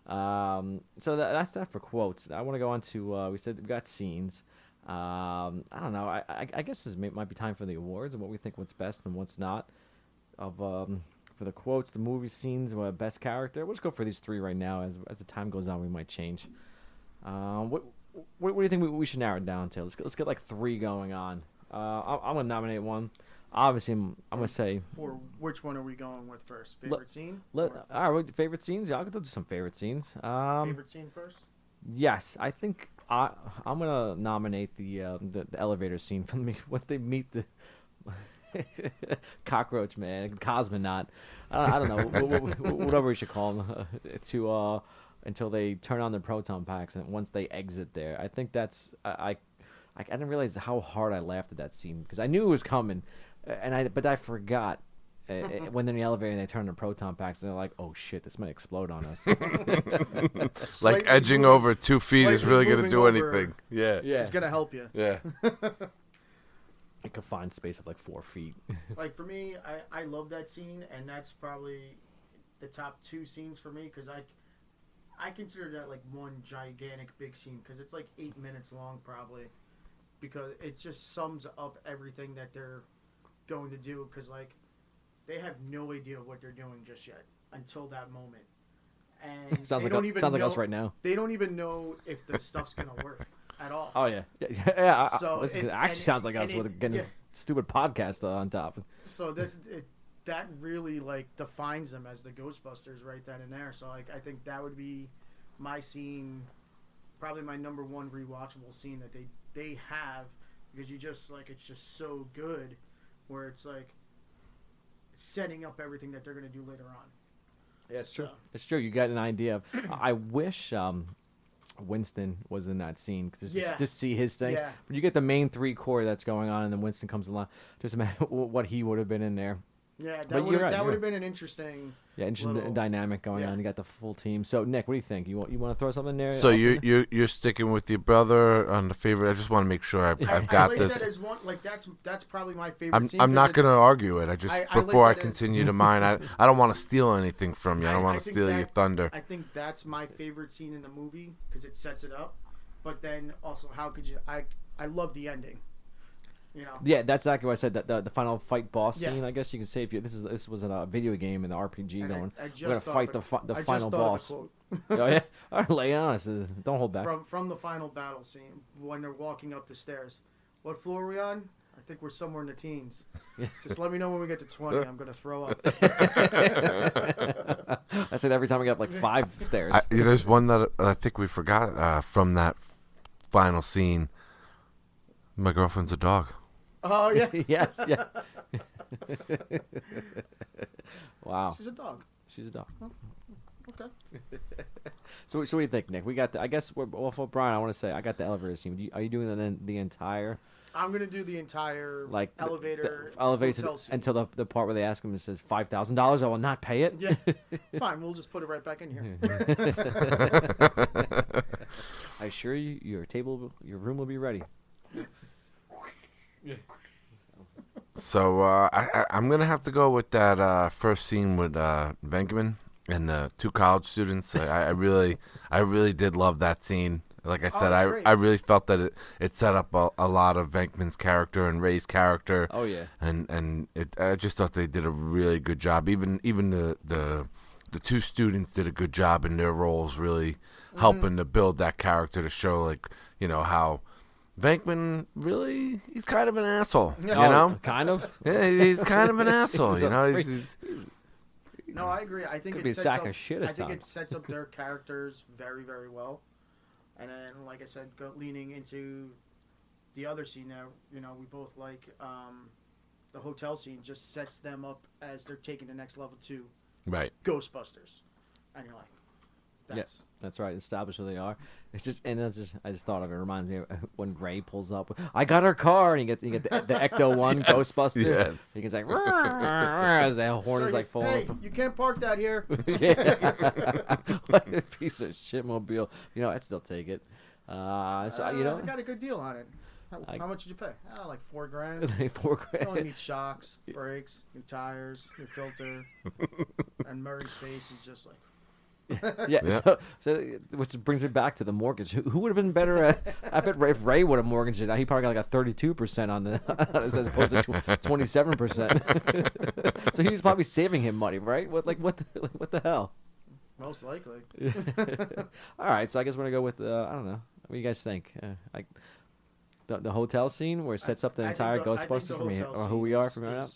So that's that for quotes. I want to go on to we said we got scenes. I don't know. I guess this might be time for the awards and what we think what's best and what's not. For the quotes, the movie scenes, best character. We'll just go for these 3 right now. As the time goes on, we might change. What do you think we should narrow it down to? Let's get like 3 going on. I'm gonna nominate one. Obviously, I'm gonna say. For which one are we going with first? Favorite scene? All right, favorite scenes. Yeah, I'll do some favorite scenes. Favorite scene first? Yes, I think I'm gonna nominate the elevator scene from me once they meet the cockroach man, cosmonaut. I don't know, whatever we should call him. Until they turn on their proton packs, and once they exit there, I think that's I didn't realize how hard I laughed at that scene because I knew it was coming, but I forgot. When they're in the elevator and they turn their proton packs, and they're like, "Oh shit, this might explode on us." Like edging over 2 feet is really going to do anything. Yeah, it's going to help you. Yeah. A confined space of like 4 feet. Like for me, I love that scene, and that's probably the top 2 scenes for me because I consider that like one gigantic big scene because it's like 8 minutes long probably, because it just sums up everything that they're going to do. Because like they have no idea what they're doing just yet until that moment, and sounds they like don't even sounds like know, us right now. They don't even know if the stuff's gonna work at all. Oh yeah, yeah. So it it- actually and sounds like it- us and with it- getting yeah. this stupid podcast on top. So that really like defines them as the Ghostbusters right then and there. So like I think that would be my scene, probably my number one rewatchable scene that they have, because you just like it's just so good, where it's like setting up everything that they're gonna do later on. Yeah, it's true. So- It's true. You got an idea of. I wish Winston was in that scene just see his thing. Yeah. But you get the main three core that's going on, and then Winston comes along. Just imagine what he would have been in there. Yeah, But you're right, that you're would have right. been an interesting. Yeah, interesting little- dynamic going yeah. on. You got the full team. So Nick, what do you think? You want to throw something in there? So you're sticking with your brother on the favorite. I just want to make sure I've I got like this. that as one, like that's probably my favorite scene. I'm 'cause not it- gonna argue it. I just I like before I that as- continue to mine, I don't want to steal anything from you. I don't want to think steal your that- thunder. I think that's my favorite scene in the movie because it sets it up. But then also, how could you? I love the ending. You know. Yeah, that's exactly what I said. That the final fight boss Yeah. scene. I guess you can say if you this was a video game and the RPG And going. I just We're gonna thought fight of the I just final thought of a boss. quote. Oh yeah, all right, lay it on us. Don't hold back. From the final battle scene when they're walking up the stairs. What floor are we on? I think we're somewhere in the teens. Just let me know when we get to 20. I'm gonna throw up. I said every time we get up like 5 stairs. There's one that I think we forgot from that final scene. My girlfriend's a dog. Oh yeah. Yes, yeah. Wow. She's a dog. She's a dog. Okay. So what do you think, Nick? We got. I guess we're well, for Brian. I want to say I got the elevator scene. Are you doing the entire I'm gonna do the entire like elevator the elevator hotel scene. until the part where they ask him? It says $5,000. I will not pay it. Yeah. Fine. We'll just put it right back in here. I assure you, your room will be ready. So I'm gonna have to go with that first scene with Venkman and the 2 college students. I really did love that scene. Like I said, that's great. I really felt that it set up a lot of Venkman's character and Ray's character. Oh yeah. And I just thought they did a really good job. Even the 2 students did a good job in their roles, really helping to build that character to show how Venkman really he's kind of an asshole. You know, kind of. yeah, he's kind of an asshole. He's You a know, freak. he's No, I agree. I think Could it be a sets sack up, of shit at I think times. it sets up their characters very, very well. And then, like I said, leaning into the other scene that we both like, the hotel scene just sets them up as they're taking the next level to right. Ghostbusters, and you're like, that's That's right. Establish who they are. It's just I just thought of it. It reminds me of when Ray pulls up. I got her car, and you get the Ecto One Ghostbuster. yes. He gets like as the horn is like falling. Hey, you can't park that here. Yeah. Like a piece of shit mobile. I'd still take it. So I got a good deal on it. How much did you pay? Like $4,000. $4,000. You only need shocks, brakes, new tires, new filter, and Murray's face is just like. Yeah. Yeah. So which brings me back to the mortgage. Who would have been better at? I bet if Ray would have mortgaged it, he probably got like a 32% on the as opposed to 27%. So he was probably saving him money, right? What the hell? Most likely. All right, so I guess we're gonna go with I don't know. What do you guys think? The hotel scene where it sets up the entire Ghostbusters for me, or who we are from right now.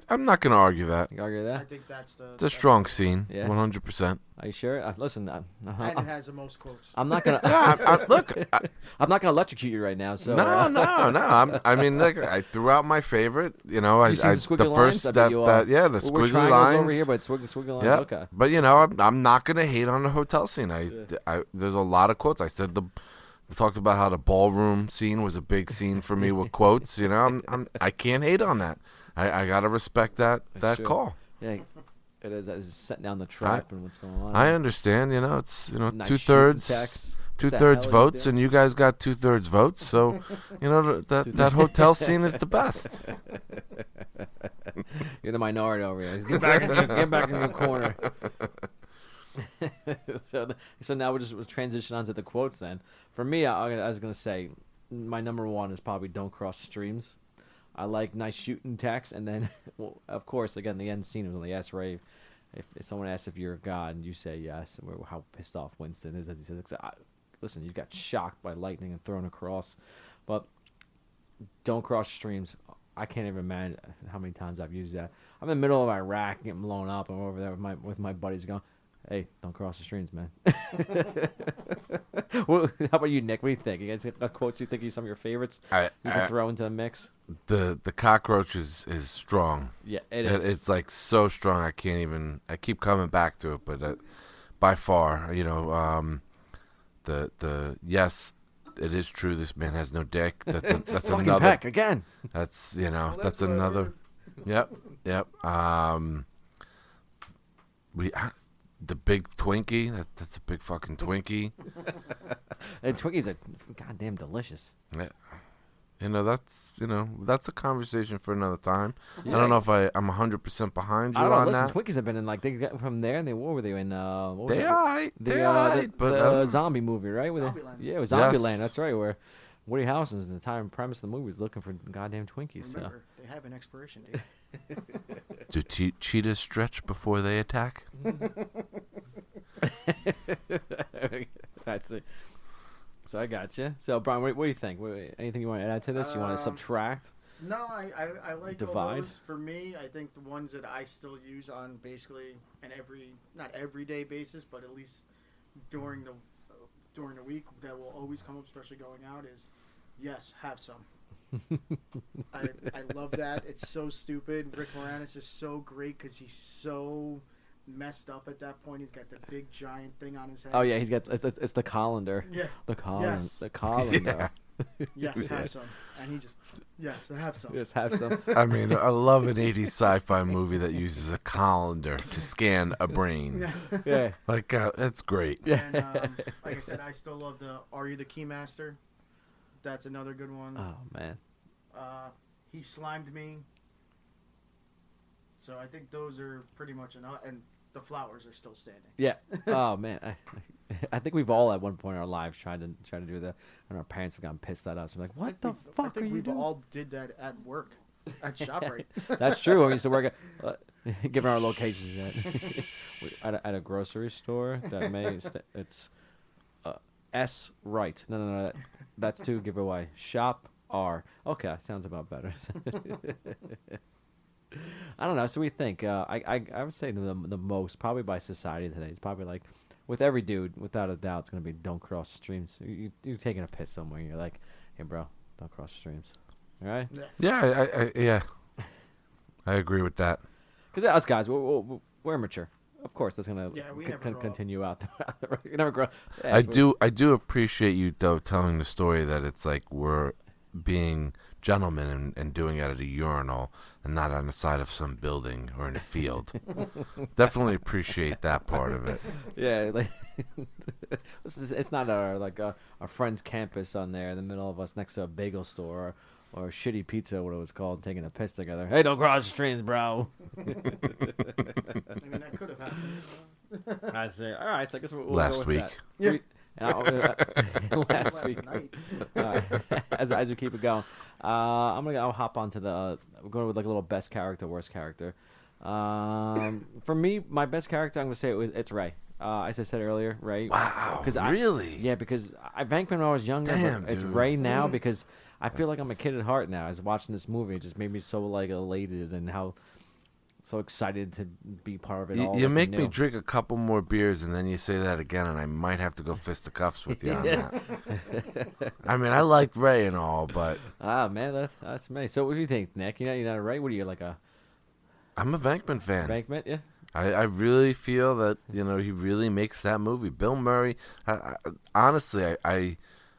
I'm not gonna argue that. You argue I that? think that's It's a strong scene, Yeah. 100%. Are you sure? Listen, and it has the most quotes. I'm not gonna. Look, I'm not gonna electrocute you right now. So no. I mean, I threw out my favorite. You see the squiggly the lines? first I bet step you, the we're squiggly triangles lines over here, but squiggly lines. Yeah, Okay. but I'm not gonna hate on the hotel scene. I there's a lot of quotes. I said I talked about how the ballroom scene was a big scene for me with quotes. I can't hate on that. I gotta respect that Sure. call. Yeah, it is. It's setting down the trap and what's going on. I understand. It's Nice 2/3. shooting text. Two What the thirds hell are you votes, doing? and you guys got 2/3 votes. So, that hotel scene is the best. You're the minority over here. Get back in your corner. So now we'll transition on to the quotes then. For me, I was gonna say my number one is probably Don't Cross Streams. I like nice shooting text, and then, well, of course, again, the end scene was when they asked Ray if someone asks if you're a god, and you say yes, and how pissed off Winston is. As he says, listen, you got shocked by lightning and thrown across, but Don't Cross Streams. I can't even imagine how many times I've used that. I'm in the middle of Iraq, getting blown up, and I'm over there with my buddies going, hey, don't cross the streams, man. Well, how about you, Nick? What do you think? You guys got quotes you think are some of your favorites you can throw into the mix? The cockroach is strong. Yeah, it is. It's like so strong. I keep coming back to it, but by far, the yes, it is true. This man has no dick. That's another. Heck again. That's that's another. Yep. The big Twinkie. That's a big fucking Twinkie. And Twinkies are goddamn delicious. Yeah. That's a conversation for another time. Yeah. I don't know if I'm 100% behind you on that. Twinkies have been in they got from there, and what were they in? The zombie movie, right? Zombieland. Yeah, it was Zombieland. That's right. Where Woody Harrelson's the entire premise of the movie is looking for goddamn Twinkies. Remember, they have an expiration date. Do cheetahs stretch before they attack? That's it. So I got you. So Brian, what do you think? Anything you want to add to this? You want to subtract? No, I like divide. All those. For me, I think the ones that I still use on basically not everyday basis, but at least during the week that will always come up, especially going out, is yes, have some. I love that. It's so stupid. Rick Moranis is so great because he's so messed up at that point. He's got the big giant thing on his head. Oh yeah, he's got it's the colander. Yeah, the colander. Yes. The colander. Yes, have some. And he just have some. Yes, have some. I mean, I love an 80s sci-fi movie that uses a colander to scan a brain. Yeah. Like, that's great. Yeah. And like I said, I still love the Are You the Keymaster? That's another good one. Oh, man. He Slimed Me. So I think those are pretty much enough. And the flowers are still standing. Yeah. Oh, man. I think we've all at one point in our lives tried to do that, and our parents have gotten pissed at us. We're like, "What the fuck are you doing?" We all did that at work, at ShopRite. That's true. We used to work given our locations at a grocery store. It's S right. No. That's to give away. Shop R. Okay, sounds about better. I don't know. So we think. I would say the most probably by society today. It's probably like. With every dude, without a doubt, it's going to be don't cross streams. You're taking a piss somewhere, and you're like, hey, bro, don't cross streams. All right? Yeah, I agree with that. Because us guys, we're immature. Of course, that's going to continue out. You never grow. Yeah, I do appreciate you, though, telling the story that it's like we're being gentlemen and doing it at a urinal and not on the side of some building or in a field. Definitely appreciate that part of it. Yeah, like it's not a friend's campus on there in the middle of us next to a bagel store or shitty pizza, what it was called, taking a piss together. Hey, don't cross the streams, bro. I mean, that could have happened. I say, all right. So I guess we'll last go with week. That. Yeah. Last week. Night. As we keep it going, I'll hop onto we're going with like a little best character, worst character. For me, my best character, I'm gonna say it's Ray. As I said earlier, Ray. Wow, really? Yeah, because I Venkman when I was younger. Damn, but it's dude. Ray now because I feel like I'm a kid at heart now. As watching this movie, it just made me so like elated and how. So excited to be part of it all. You make me drink a couple more beers, and then you say that again, and I might have to go fisticuffs with you on that. I mean, I liked Ray and all, but man, that's me. So what do you think, Nick? You're not a Ray. What are you like a? I'm a Venkman fan. Venkman, yeah. I really feel that he really makes that movie. Bill Murray. Honestly, I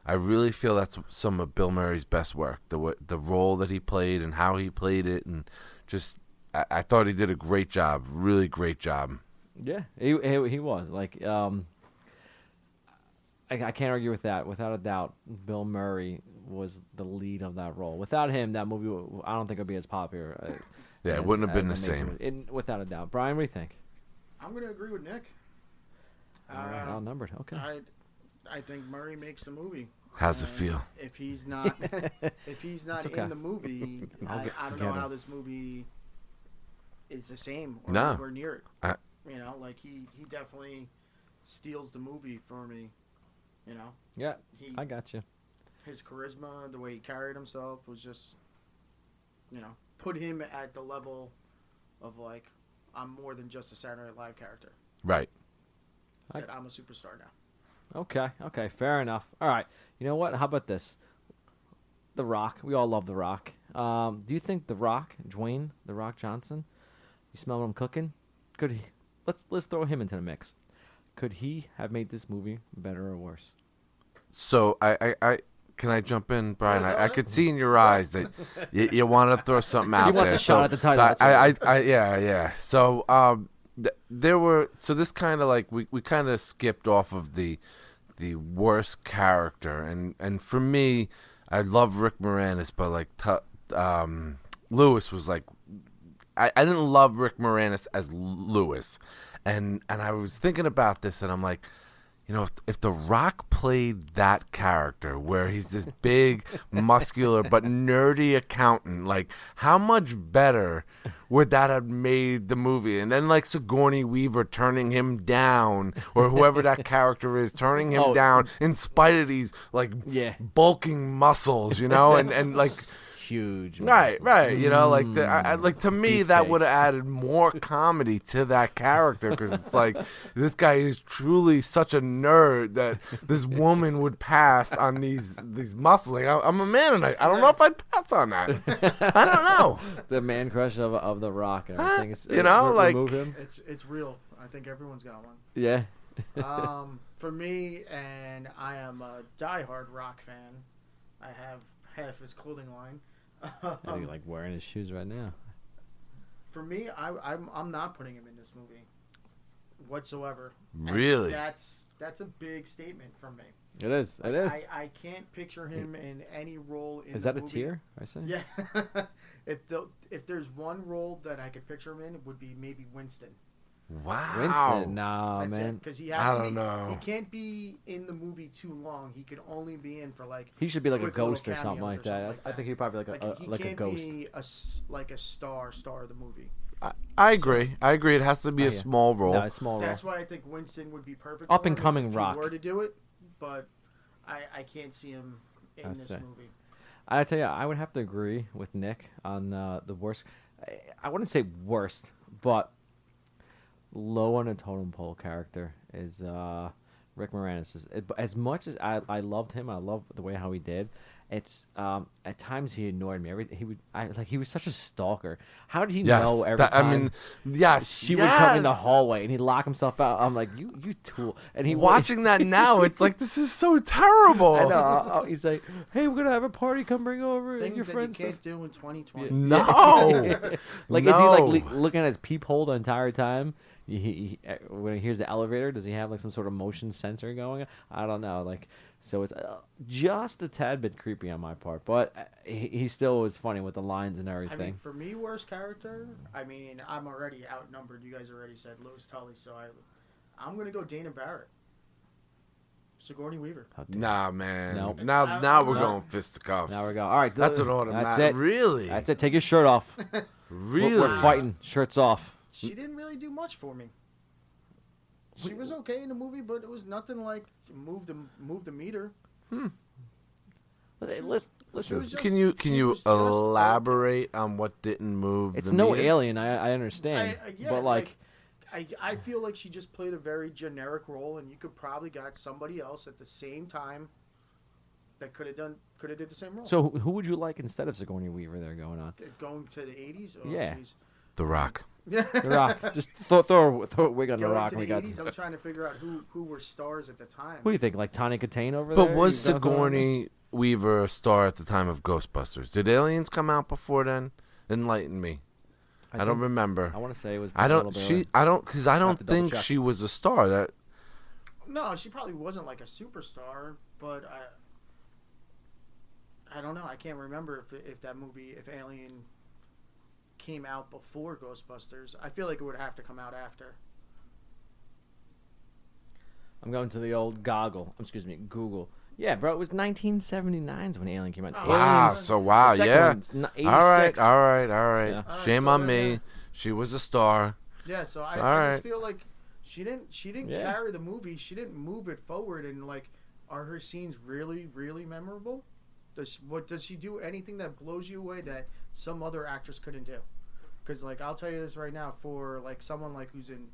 really feel that's some of Bill Murray's best work. The role that he played and how he played it, and just. I thought he did a great job, really great job. Yeah, he was like I can't argue with that. Without a doubt, Bill Murray was the lead of that role. Without him, that movie I don't think it would be as popular. It wouldn't have been the same. Without a doubt, Brian, what do you think? I'm going to agree with Nick. All right, outnumbered. Okay. I think Murray makes the movie. How's it feel? If he's not, okay. in the movie, I don't know how this movie is the same or No. anywhere near it. Like he definitely steals the movie for me. Yeah, I got you. His charisma, the way he carried himself was just, put him at the level of like, I'm more than just a Saturday Night Live character. Right. Said, I'm a superstar now. Okay, fair enough. All right, you know what? How about this? The Rock. We all love The Rock. Do you think The Rock, Dwayne The Rock Johnson, you smell what I'm cooking? Could he? Let's throw him into the mix. Could he have made this movie better or worse? So I can I jump in, Brian? I could see in your eyes that you want to throw something out there. You want the shot at the title. Yeah. So there were this kind of like we kind of skipped off of the worst character, and for me, I love Rick Moranis, but like Lewis was like I didn't love Rick Moranis as Lewis, and I was thinking about this, and I'm like, if The Rock played that character where he's this big, muscular, but nerdy accountant, like, how much better would that have made the movie? And then, like, Sigourney Weaver turning him down, or whoever that character is, turning him down in spite of these, like, bulking muscles, and like... Huge. Right. Like to me, that would have added more comedy to that character, because it's like this guy is truly such a nerd that this woman would pass on these muscles. Like, I'm a man, and I don't know if I'd pass on that. I don't know. The man crush of The Rock and everything. Like him. It's real. I think everyone's got one. Yeah. For me, and I am a diehard Rock fan. I have half his clothing line. I think like wearing his shoes right now. For me, I'm not putting him in this movie whatsoever. Really? And that's a big statement from me. It is. It is. I can't picture him in any role in. Is the that movie. A tier? I say. Yeah. If there's one role that I could picture him in, it would be maybe Winston. Wow. Winston, nah, That's man. Because he has I to don't be, know. He can't be in the movie too long. He could only be in for like. He should be like a quick little ghost or something like that. I think he'd probably like a he like a can't ghost. be a star of the movie. I agree. It has to be a small role. Yeah, a small role. That's why I think Winston would be perfect. Up and for him coming if Rock. He were to do it, but I can't see him in this movie. I tell you, I would have to agree with Nick on the worst. I wouldn't say worst, but low on a totem pole character is Rick Moranis. As much as I loved him, I love the way how he did. It's at times he annoyed me. He was such a stalker. How did he know every time? She would come in the hallway and he'd lock himself out. I'm like, you tool. And he watching that now, it's like, this is so terrible. I know. He's like, hey, we're gonna have a party. Come bring over Things your that friends. you can't do in 2020. No. Like, is he like looking at his peephole the entire time? When he hears the elevator, does he have like some sort of motion sensor going? I don't know. Like, so it's just a tad bit creepy on my part, but he still was funny with the lines and everything. I mean, for me, worst character. I mean, I'm already outnumbered. You guys already said Louis Tully, so I'm gonna go Dana Barrett, Sigourney Weaver. Nah, man. Nope. Now we're going fisticuffs. Now we go. All right, that's an automatic. That's it. Really? That's it. Take your shirt off. Really? We're fighting. Shirts off. She didn't really do much for me. She was okay in the movie, but it was nothing like move the meter. Listen. Can you elaborate on what didn't move? It's the no meter? Alien. I understand, but like I feel like she just played a very generic role, and you could probably got somebody else at the same time that could have did the same role. So who would you like instead of Sigourney Weaver? There going on. Going to the 80s. Oh, yeah. Geez. The Rock. The Rock. Just throw a wig on The Rock. To the 80s, I'm trying to figure out who were stars at the time. Who do you think? Like Tawny Katane over there? But was Sigourney Weaver a star at the time of Ghostbusters? Did Aliens come out before then? Enlighten me. I don't remember. I want to say it was. I don't think she was a star. No, she probably wasn't like a superstar, but I don't know. I can't remember if that movie, if Alien came out before Ghostbusters. I feel like it would have to come out after. I'm going to the old Google. Yeah, bro, it was 1979 when Alien came out. Wow, The second yeah. one's 86. All right. Yeah. Shame so on then, me. yeah. She was a star. Yeah, so I all just right. feel like she didn't carry the movie. She didn't move it forward, and like, are her scenes really, really memorable? Does she do anything that blows you away that some other actress couldn't do? Because like, I'll tell you this right now, for like someone like who's in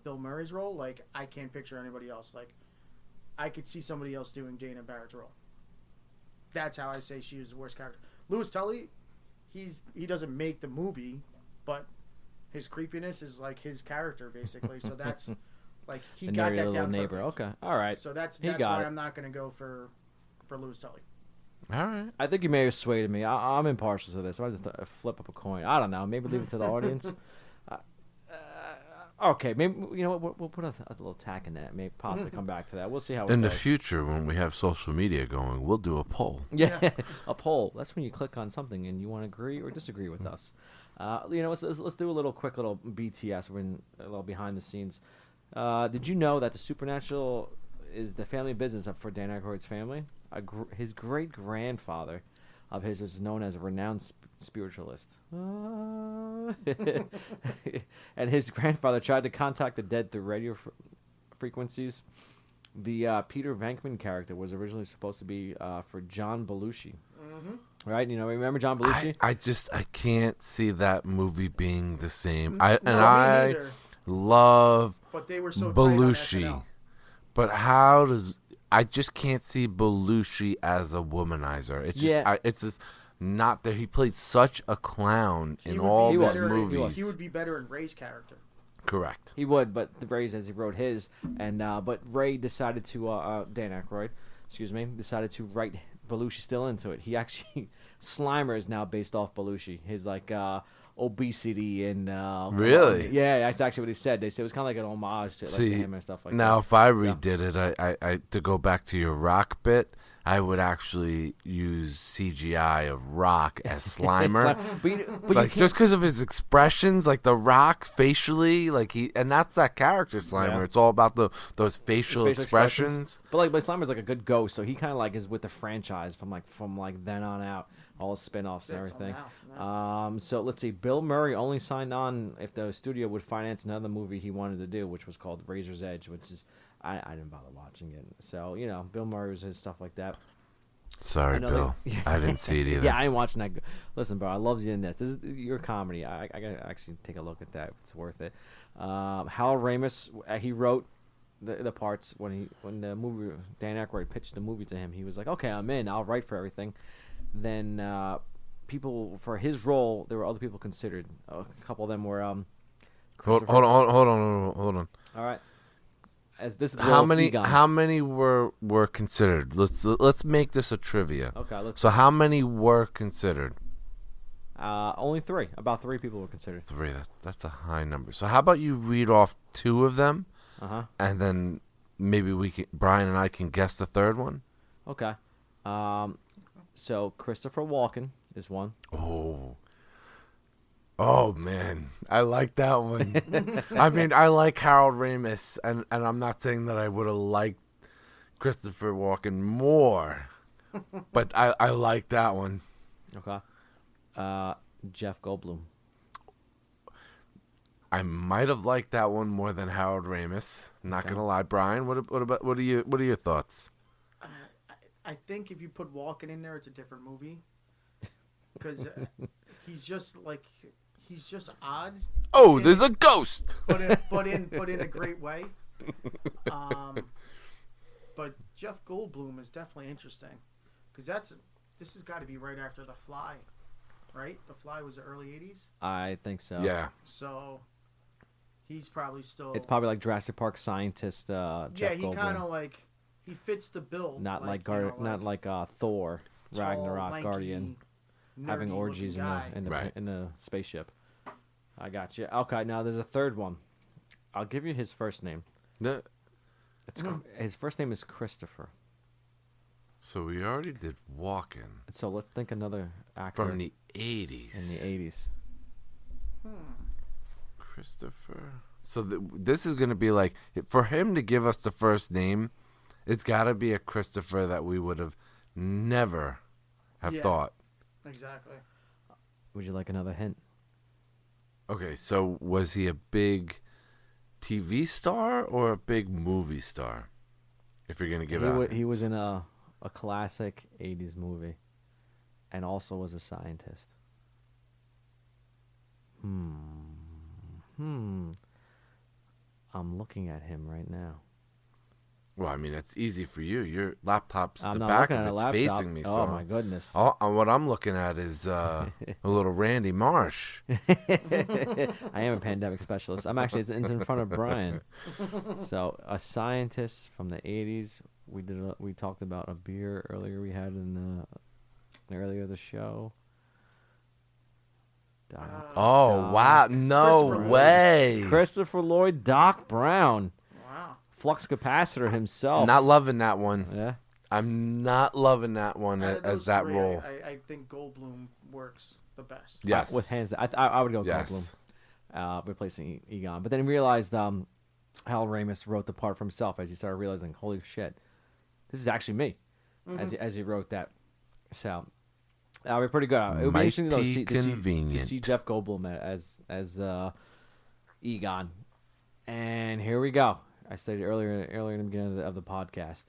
Bill Murray's role, like I can't picture anybody else. Like, I could see somebody else doing Dana Barrett's role. That's how I say she was the worst character. Louis Tully, he doesn't make the movie, but his creepiness is like his character basically. So that's like he got that down neighbor. perfect. Okay, all right. So that's why I'm not going to go for Louis Tully. All right. I think you may have swayed me. I'm impartial to this. I have to flip up a coin. I don't know. Maybe leave it to the audience. Okay, maybe you know what? We'll put a little tack in that. Maybe possibly come back to that. We'll see how. In it the goes. future, when we have social media going, we'll do a poll. Yeah, a poll. That's when you click on something and you want to agree or disagree with us. You know, let's do a little quick little BTS. We're in a little behind the scenes. Did you know that the Supernatural is the family business for Dan Aykroyd's family? His great grandfather of his is known as a renowned spiritualist. And his grandfather tried to contact the dead through radio frequencies. The Peter Venkman character was originally supposed to be for John Belushi. Mm-hmm. Right? You know, remember John Belushi? I can't see that movie being the same. I love but they were so Belushi. But how does... I just can't see Belushi as a womanizer. It's just, it's just not there. He played such a clown in all these movies. He would be better in Ray's character. Correct. He would, but the Ray says he wrote his, and but Ray decided to Dan Aykroyd, decided to write Belushi still into it. He actually Slimer is now based off Belushi. His like obesity and really, yeah, that's actually what he said. They said it was kind of like an homage to, like, him and stuff like that. Now, if I redid it, I to go back to your Rock bit, I would actually use CGI of Rock as Slimer. but like just because of his expressions, like the Rock facially, like and that's that character Slimer. Yeah. It's all about those facial expressions. But Slimer's like a good ghost, so he kind of like is with the franchise from then on out. All the spin-offs and everything. So let's see. Bill Murray only signed on if the studio would finance another movie he wanted to do, which was called Razor's Edge, which is I didn't bother watching it. So, you know, Bill Murray was his stuff like that. Sorry, Bill. I didn't see it either. Yeah, I ain't watching that. Listen, bro, I love you in this. This is your comedy. I gotta actually take a look at that. It's worth it. Harold Ramis, he wrote the parts when the movie Dan Aykroyd pitched the movie to him. He was like, "Okay, I'm in. I'll write for everything." Then people for his role, there were other people considered. A couple of them were hold on. All right. As this is how many were considered? Let's make this a trivia. Okay. So how many were considered? Only 3. About 3 people were considered. 3. That's a high number. So how about you read off 2 of them, and then maybe Brian and I can guess the third one. Okay. So Christopher Walken is one. Oh man, I like that one. I mean, I like Harold Ramis, and I'm not saying that I would have liked Christopher Walken more, but I like that one. Okay. Jeff Goldblum. I might have liked that one more than Harold Ramis. Not gonna lie, Brian. What are your thoughts? I think if you put Walken in there, it's a different movie because he's just odd. Oh, there's a ghost. But in a great way. But Jeff Goldblum is definitely interesting because this has got to be right after The Fly, right? The Fly was the early '80s. I think so. Yeah. So he's probably still. It's probably like Jurassic Park scientist. Jeff Goldblum. Yeah, he kind of like. He fits the bill. Not like Thor, Ragnarok, lanky, Guardian, having orgies in the spaceship. I got you. Okay, now there's a third one. I'll give you his first name. His first name is Christopher. So we already did Walken. So let's think another actor from the 80s. In the 80s. Christopher. So this is going to be like for him to give us the first name. It's got to be a Christopher that we would have never have thought. Exactly. Would you like another hint? Okay, so was he a big TV star or a big movie star? If you're going to give out. He was in a classic 80s movie and also was a scientist. I'm looking at him right now. Well, I mean, that's easy for you. Your laptop's I'm the not back looking of at a it's laptop. facing me. So Oh, my goodness. What I'm looking at is a little Randy Marsh. I am a pandemic specialist. I'm actually it's in front of Brian. So a scientist from the 80s. We talked about a beer earlier we had in the show. Wow. No way. Christopher Lloyd, Doc Brown. Wow. Flux capacitor himself. Not loving that one. Yeah. I'm not loving that one as that role. I think Goldblum works the best. Yes. With hands. I would go with Yes. Goldblum, replacing Egon. But then he realized Hal Ramis wrote the part for himself as he started realizing, holy shit, this is actually me, as he wrote that. So that would be pretty good. It would be interesting to see Jeff Goldblum as Egon. And here we go. I stated earlier in the beginning of the podcast,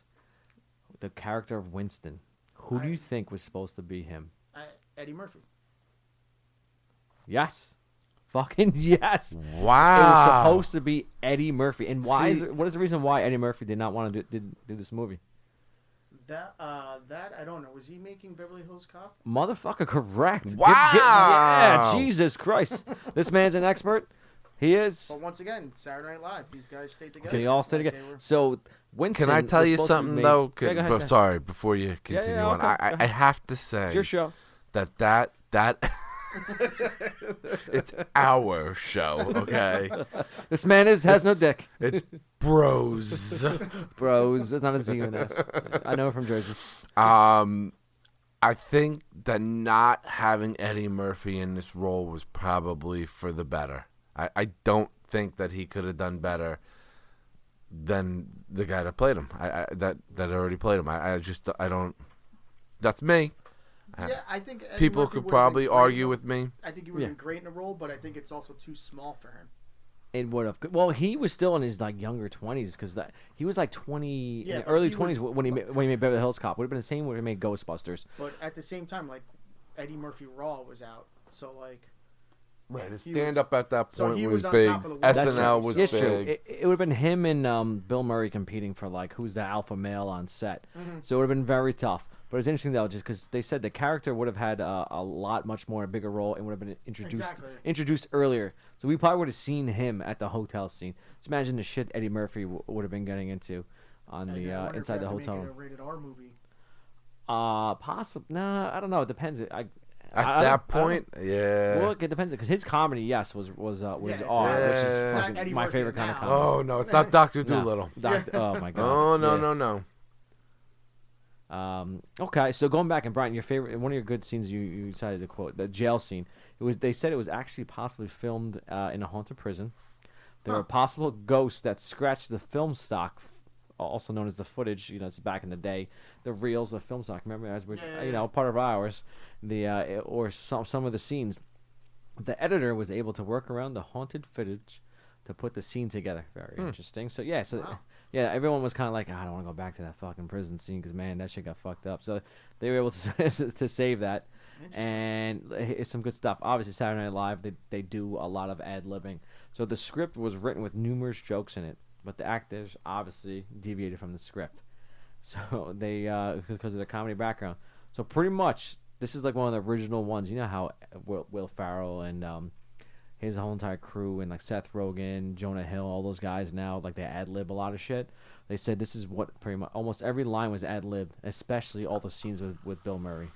the character of Winston. Who do you think was supposed to be him? Eddie Murphy. Yes. Fucking yes. Wow. It was supposed to be Eddie Murphy. And what is the reason why Eddie Murphy did not want to do this movie? That I don't know. Was he making Beverly Hills Cop? Motherfucker, correct. Wow. Yeah, Jesus Christ. This man's an expert. He is. But once again, Saturday Night Live. These guys stayed together. They all stay together. So Winston. Can I tell was you supposed to be something made- though? Yeah, go ahead. Sorry, before you continue on, okay. I have to say It's your show. that it's our show, okay? This man has no dick. It's bros. Bros. It's not a Z and S. I know from Jersey. I think that not having Eddie Murphy in this role was probably for the better. I don't think that he could have done better than the guy that played him. That already played him. I don't. That's me. Yeah, I think Eddie People Murphy could would've probably been great argue in- with me. I think he would have been great in the role, but I think it's also too small for him. It would have. Well, he was still in his younger 20s because he was 20, Yeah, but early he 20s was- when he made Beverly Hills Cop. Would have been the same when he made Ghostbusters. But at the same time, Eddie Murphy Raw was out, so Right, his stand-up at that so point he was was on big. top of the world. SNL was It's big. true. It would have been him and Bill Murray competing for who's the alpha male on set. So it would have been very tough. But it's interesting though, just because they said the character would have had a much more a bigger role and would have been introduced earlier. So we probably would have seen him at the hotel scene. Just imagine the shit Eddie Murphy would have been getting into on inside the hotel. Make it a rated R movie. Possibly. Nah, I don't know. It depends. At that point, yeah. Well, it depends because his comedy, yes, was R, it's which is not fucking Eddie my Murphy favorite kind of now. comedy. Oh no, it's not Dr. Doolittle. Oh my god. Oh no, Yeah. no. Okay, so going back and Brian, your favorite, one of your good scenes you decided to quote, the jail scene. They said it was actually possibly filmed in a haunted prison. There were possible ghosts that scratched the film stock, also known as the footage. It's back in the day, the reels of film stock. Remember, as we're part of ours, or some of the scenes. The editor was able to work around the haunted footage to put the scene together. Very interesting. So yeah, everyone was kind of like, I don't want to go back to that fucking prison scene because, man, that shit got fucked up. So they were able to save that. And it's some good stuff. Obviously, Saturday Night Live, they do a lot of ad-libbing. So the script was written with numerous jokes in it, but the actors obviously deviated from the script. So they, because of their comedy background. So pretty much, this is one of the original ones. You know how Will Ferrell and his whole entire crew and Seth Rogen, Jonah Hill, all those guys now they ad lib a lot of shit. They said this is what pretty much almost every line was ad lib, especially all the scenes with Bill Murray.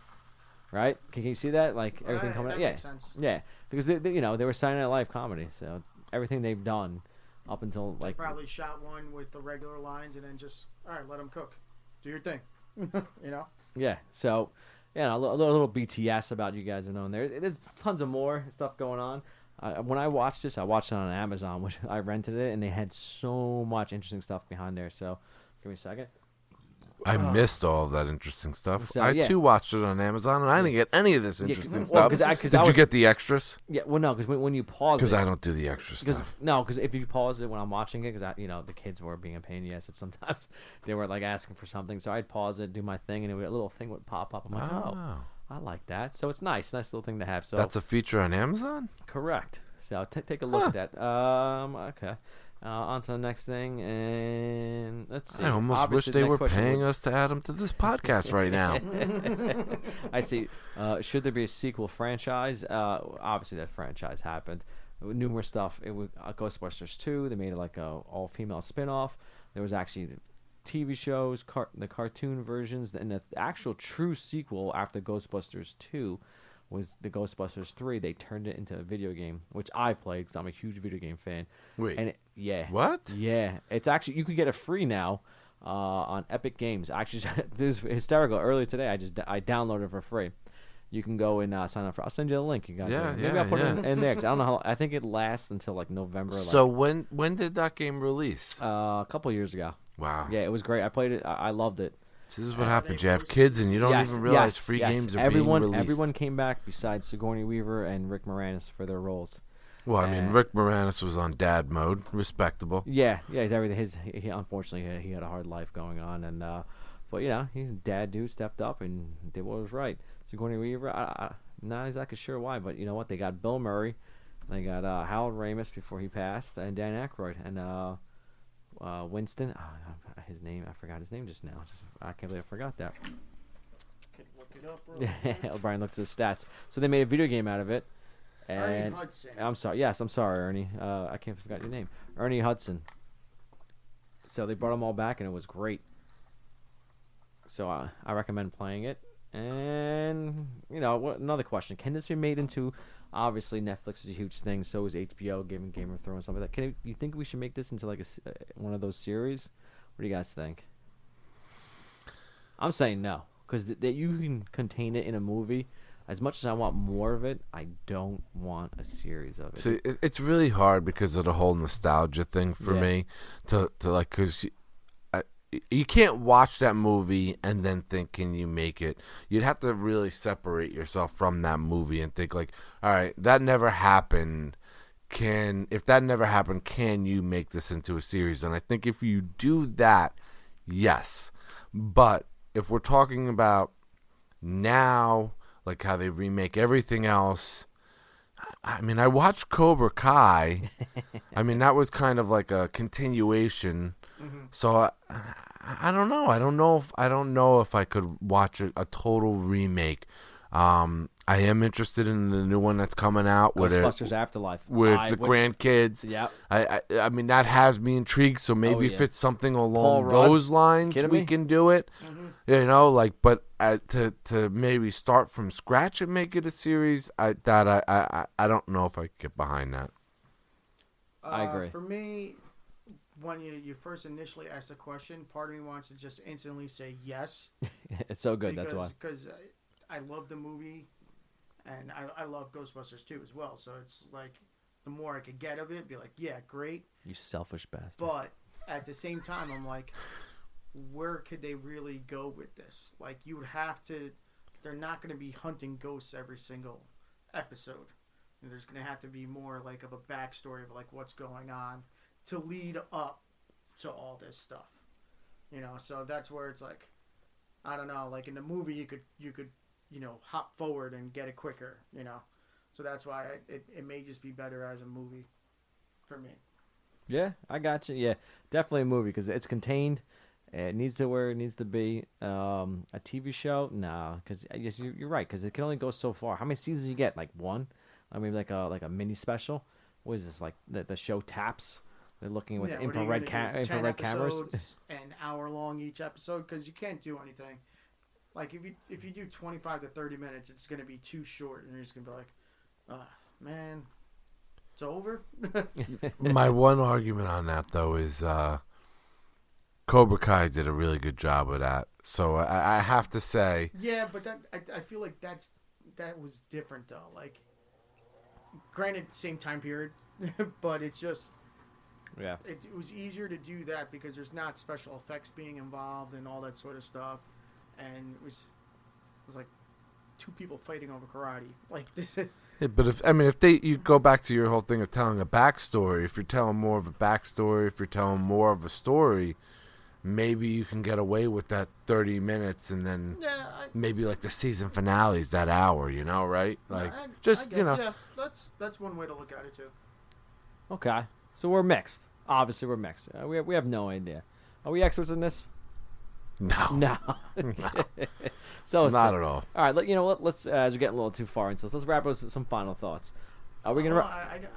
Right? Can you see that? Everything coming out. Yeah, makes sense. yeah. Because they were Saturday Night Live comedy, so everything they've done up until probably shot one with the regular lines and then just let them cook, do your thing, Yeah. So a little BTS about you guys know. There's tons of more stuff going on. When I watched this, I watched it on Amazon, which I rented it, and they had so much interesting stuff behind there. So, give me a second. I missed all of that interesting stuff. So, I yeah. too watched it on Amazon, and I didn't get any of this interesting well, stuff. 'cause Did you get the extras? Yeah, well, no, because when you pause it... Because I don't do the extra stuff. No, because if you pause it when I'm watching it, because the kids were being a pain in the ass, and sometimes they were like asking for something, so I'd pause it, do my thing, and a little thing would pop up. I'm like, oh, I like that. So it's nice little thing to have. So that's a feature on Amazon? Correct. So take a look at that. Okay. On to the next thing, and let's see. I almost wish they were paying us to add them to this podcast right now. I see. Should there be a sequel franchise? Obviously, that franchise happened. Numerous stuff. It was Ghostbusters 2. They made it like a all-female spin-off. There was actually TV shows, the cartoon versions, and the actual true sequel after Ghostbusters 2 was the Ghostbusters 3. They turned it into a video game, which I played because I'm a huge video game fan. Wait. And what? Yeah. It's actually, you can get it free now on Epic Games. Actually, this is hysterical. Earlier today, I downloaded it for free. You can go and sign up for. I'll send you the link. You guys. Maybe I'll put it in there. 'Cause I don't know how. I think it lasts until like November. So when did that game release? A couple of years ago. Wow. Yeah, it was great. I played it. I loved it. So this is what happens. You have kids and you don't even realize free games are being released. Everyone came back besides Sigourney Weaver and Rick Moranis for their roles. Well, I mean, Rick Moranis was on dad mode. Respectable. Yeah, he's everything. He unfortunately he had a hard life going on, and but he's a dad dude, stepped up and did what was right. Sigourney Weaver, I'm not exactly sure why, but you know what? They got Bill Murray, they got Harold Ramis before he passed, and Dan Aykroyd, and Winston. His name, I forgot his name just now. I can't believe I forgot that. Can look it up, bro. Brian looked at the stats. So they made a video game out of it. Ernie Hudson. I'm sorry. Yes, I'm sorry, Ernie. I can't forget your name. Ernie Hudson. So they brought them all back, and it was great. So I recommend playing it. And, another question. Can this be made into... Obviously, Netflix is a huge thing. So is HBO, given Game of Thrones, something like that. You think we should make this into like one of those series? What do you guys think? I'm saying no. Because that you can contain it in a movie. As much as I want more of it, I don't want a series of it. So it's really hard because of the whole nostalgia thing for me to like, because you can't watch that movie and then think, can you make it? You'd have to really separate yourself from that movie and think like, all right, that never happened. If that never happened, can you make this into a series? And I think if you do that, yes. But if we're talking about now, like how they remake everything else, I mean, I watched Cobra Kai. I mean, that was kind of like a continuation. Mm-hmm. So I don't know. I don't know if I could watch a total remake. I am interested in the new one that's coming out with Ghostbusters Afterlife with the grandkids. Yeah. I mean, that has me intrigued. So maybe if it's something along those lines, we can do it. Mm-hmm. But to maybe start from scratch and make it a series, I don't know if I could get behind that. I agree. For me, when you first initially asked the question, part of me wants to just instantly say yes. It's so good, that's why. Because I love the movie, and I love Ghostbusters 2 as well. So it's like, the more I could get of it, be like, yeah, great. You selfish bastard. But at the same time, I'm like, where could they really go with this? Like, you would have to, they're not going to be hunting ghosts every single episode. And there's going to have to be more like of a backstory of like what's going on to lead up to all this stuff. So that's where it's like, I don't know, like in the movie you could hop forward and get it quicker, So that's why it may just be better as a movie for me. Yeah, I got you. Yeah, definitely a movie because it's contained. It needs to where it needs to be. A TV show? No, because yes, you're right. Because it can only go so far. How many seasons you get? Like one? I mean, like a mini special. What is this? Like the show Taps? They're looking with infrared cameras. An hour long each episode because you can't do anything. Like if you do 25 to 30 minutes, it's gonna be too short, and you're just gonna be like, man, it's over. My one argument on that though is Cobra Kai did a really good job of that. So I have to say. Yeah, but I feel like that was different though. Like, granted, same time period, but it's just. Yeah. It was easier to do that because there's not special effects being involved and all that sort of stuff, and it was like two people fighting over karate. Like this. Yeah, but if you go back to your whole thing of telling a backstory, if you're telling more of a backstory, if you're telling more of a story, maybe you can get away with that 30 minutes, and then maybe like the season finale is that hour, right? Like I just guess, yeah, that's one way to look at it too. Okay, so we're mixed. Obviously, we're mixed. We have no idea. Are we experts in this? No. No. So not at all. All right, let's as we're getting a little too far into this, let's wrap up with some final thoughts. Are we gonna?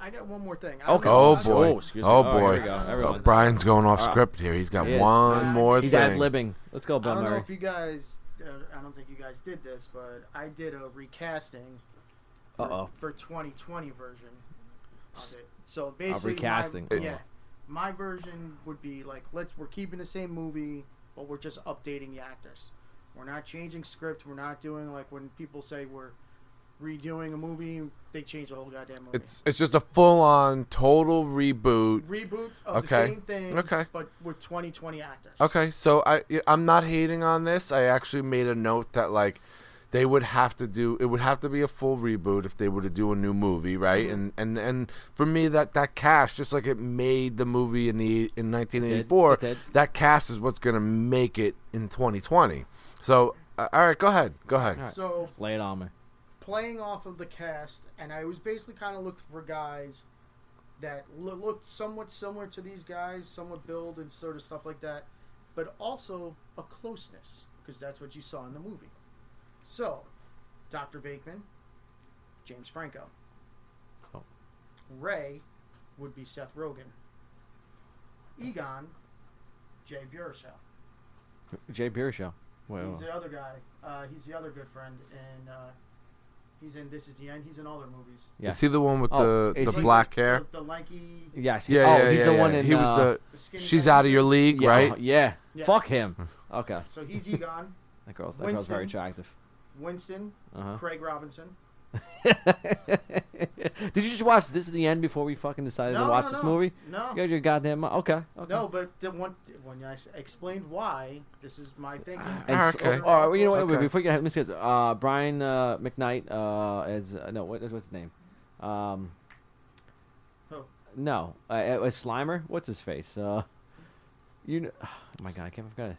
I got one more thing. Okay. Oh boy. Oh, excuse me. Oh All boy. right, here we go. Everyone. Brian's going off script here. He's got one more He's thing. ad-libbing. Let's go, Bill I don't know Murray. if you guys. I don't think you guys did this, but I did a recasting for 2020 version of it. So basically, recasting. My version would be like we're keeping the same movie, but we're just updating the actors. We're not changing script. We're not doing like when people say we're redoing a movie, they change the whole goddamn movie. It's just a full-on total reboot of the same thing, but with 2020 actors. Okay, so I'm not hating on this. I actually made a note that like it would have to be a full reboot if they were to do a new movie, right? Mm-hmm. And for me that cast, just like it made the movie in 1984, it did. that cast is what's gonna make it in 2020. So all right, go ahead. Right. So lay it on me. Playing off of the cast, and I was basically kind of looking for guys that looked somewhat similar to these guys, somewhat build and sort of stuff like that, but also a closeness, because that's what you saw in the movie. So, Dr. Bateman, James Franco. Oh. Ray would be Seth Rogen. Egon, Jay Baruchel. Jay Baruchel. He's the other guy. He's the other good friend, and he's in This Is the End. He's in all their movies. Yes. Is he the one with the black hair? The lanky. Yes. He's the one in. He was the She's Out of Your League, right? Yeah. Fuck him. Okay. So he's Egon. That girl's very attractive. Winston. Craig Robinson. Did you just watch This Is the End before we fucking decided to watch this movie? No. You got your goddamn okay. No, but when I explained why, this is my thinking. Okay. All right, you know what? Wait, before you get ahead, let me see this. Brian McKnight is what's his name? Who? No, it was Slimer. What's his face? Oh my god, I can't forget it.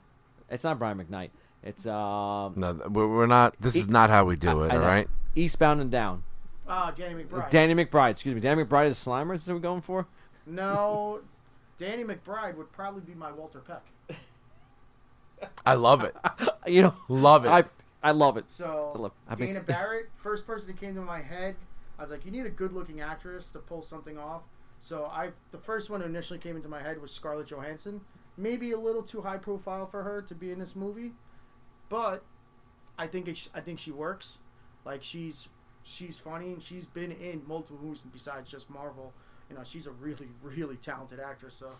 It's not Brian McKnight. It's No, we're not. This is not how we do it. All right. Eastbound and Down. Danny McBride. Danny McBride. Excuse me. Danny McBride is Slimer. Is that what we're going for? No, Danny McBride would probably be my Walter Peck. I love it. Love it. I I love it. So Dana Barrett, first person that came to my head. I was like, you need a good-looking actress to pull something off. So the first one that initially came into my head was Scarlett Johansson. Maybe a little too high profile for her to be in this movie, but I think she works. Like she's funny, and she's been in multiple movies besides just Marvel. You know, she's a really, really talented actress. So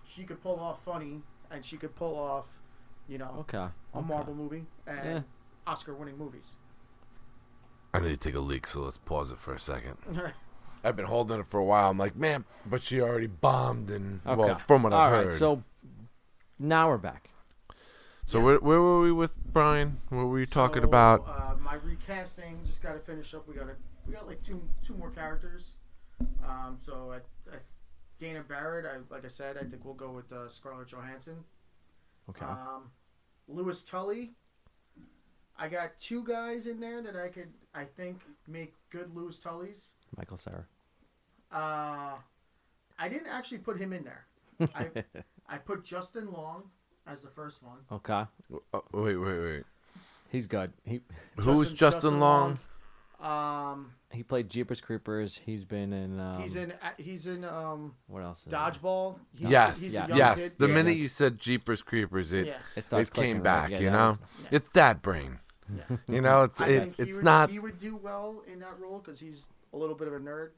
she could pull off funny, and she could pull off, a Marvel movie and Oscar-winning movies. I need to take a leak, so let's pause it for a second. I've been holding it for a while. I'm like, man, but she already bombed, and well, from what I've heard. Right, so now we're back. So where were we with Brian? What were you talking about? My recasting just got to finish up. We got like two more characters. So Dana Barrett, like I said, I think we'll go with Scarlett Johansson. Okay. Louis Tully. I got two guys in there that I think make good Louis Tullys. Michael Cera. I didn't actually put him in there. I put Justin Long as the first one. Okay. Wait. He's good. Who's Justin Long? He played Jeepers Creepers. He's been in. He's in. What else? Dodgeball. Yes. The minute you said Jeepers Creepers, it came back. Right? It's that brain. Yeah. It's not. He would do well in that role because he's a little bit of a nerd.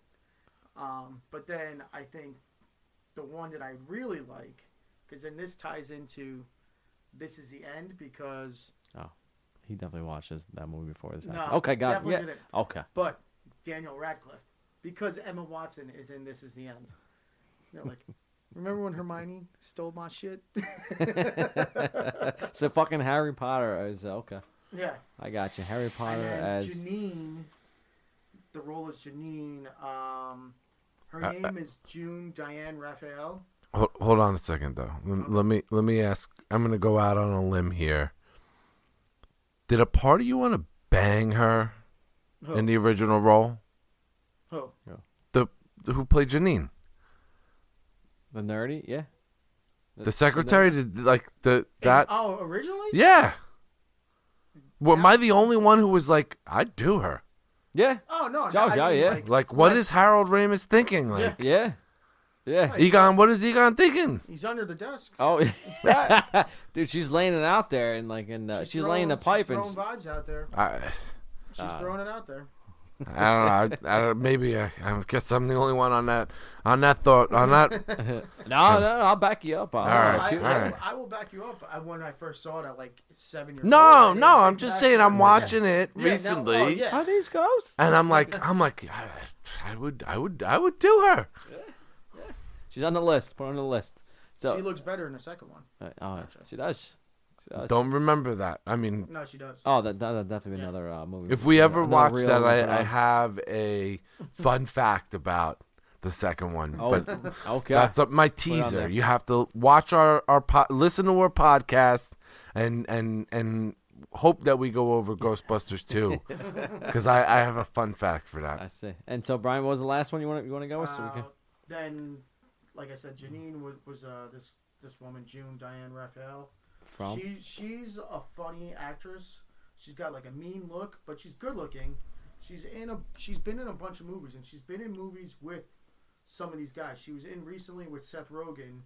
But then I think the one that I really like, because then this ties into This Is the End, because he definitely watches that movie before this. No, okay, got it. Yeah. Didn't. Okay. But Daniel Radcliffe, because Emma Watson is in This Is the End. Like Remember when Hermione stole my shit? So fucking Harry Potter is okay. Yeah. I got you. Harry Potter and then as Janine. The role is Janine. Her name is June Diane Raphael. Hold on a second though. Let me ask. I'm gonna go out on a limb here. Did a part of you want to bang her in the original role? Who? Who played Janine? the nerdy, yeah. The secretary did that. Oh, originally? Yeah. Well, am I the only one who was like, I'd do her? Yeah. Oh no. Yeah. Like, what is Harold Ramis thinking? Like, Yeah. Egon, what is Egon thinking? He's under the desk. Oh, dude, she's laying it out there, and she's laying the pipe, she's throwing vibes out there. She's throwing it out there. I don't know. Maybe I guess I'm the only one on that thought. No, I'll back you up. All right. I will back you up. When I first saw it at like 7 years old. No, I'm just saying I'm watching it recently. Are these ghosts? And I'm like, I would do her. Yeah. She's on the list. Put her on the list. So she looks better in the second one. She does. Don't remember that. I mean, no, she does. Oh, that'll definitely be another movie. If we ever watch that, I have a fun fact about the second one. Oh, but okay. That's my teaser. You have to watch listen to our podcast and hope that we go over Ghostbusters 2 because I have a fun fact for that. I see. And so, Brian, what was the last one you want to go with? Then, like I said, Janine was this woman, June Diane Raphael. She's a funny actress. She's got like a mean look, but she's good looking. She's been in a bunch of movies, and she's been in movies with some of these guys. She was in recently with Seth Rogen,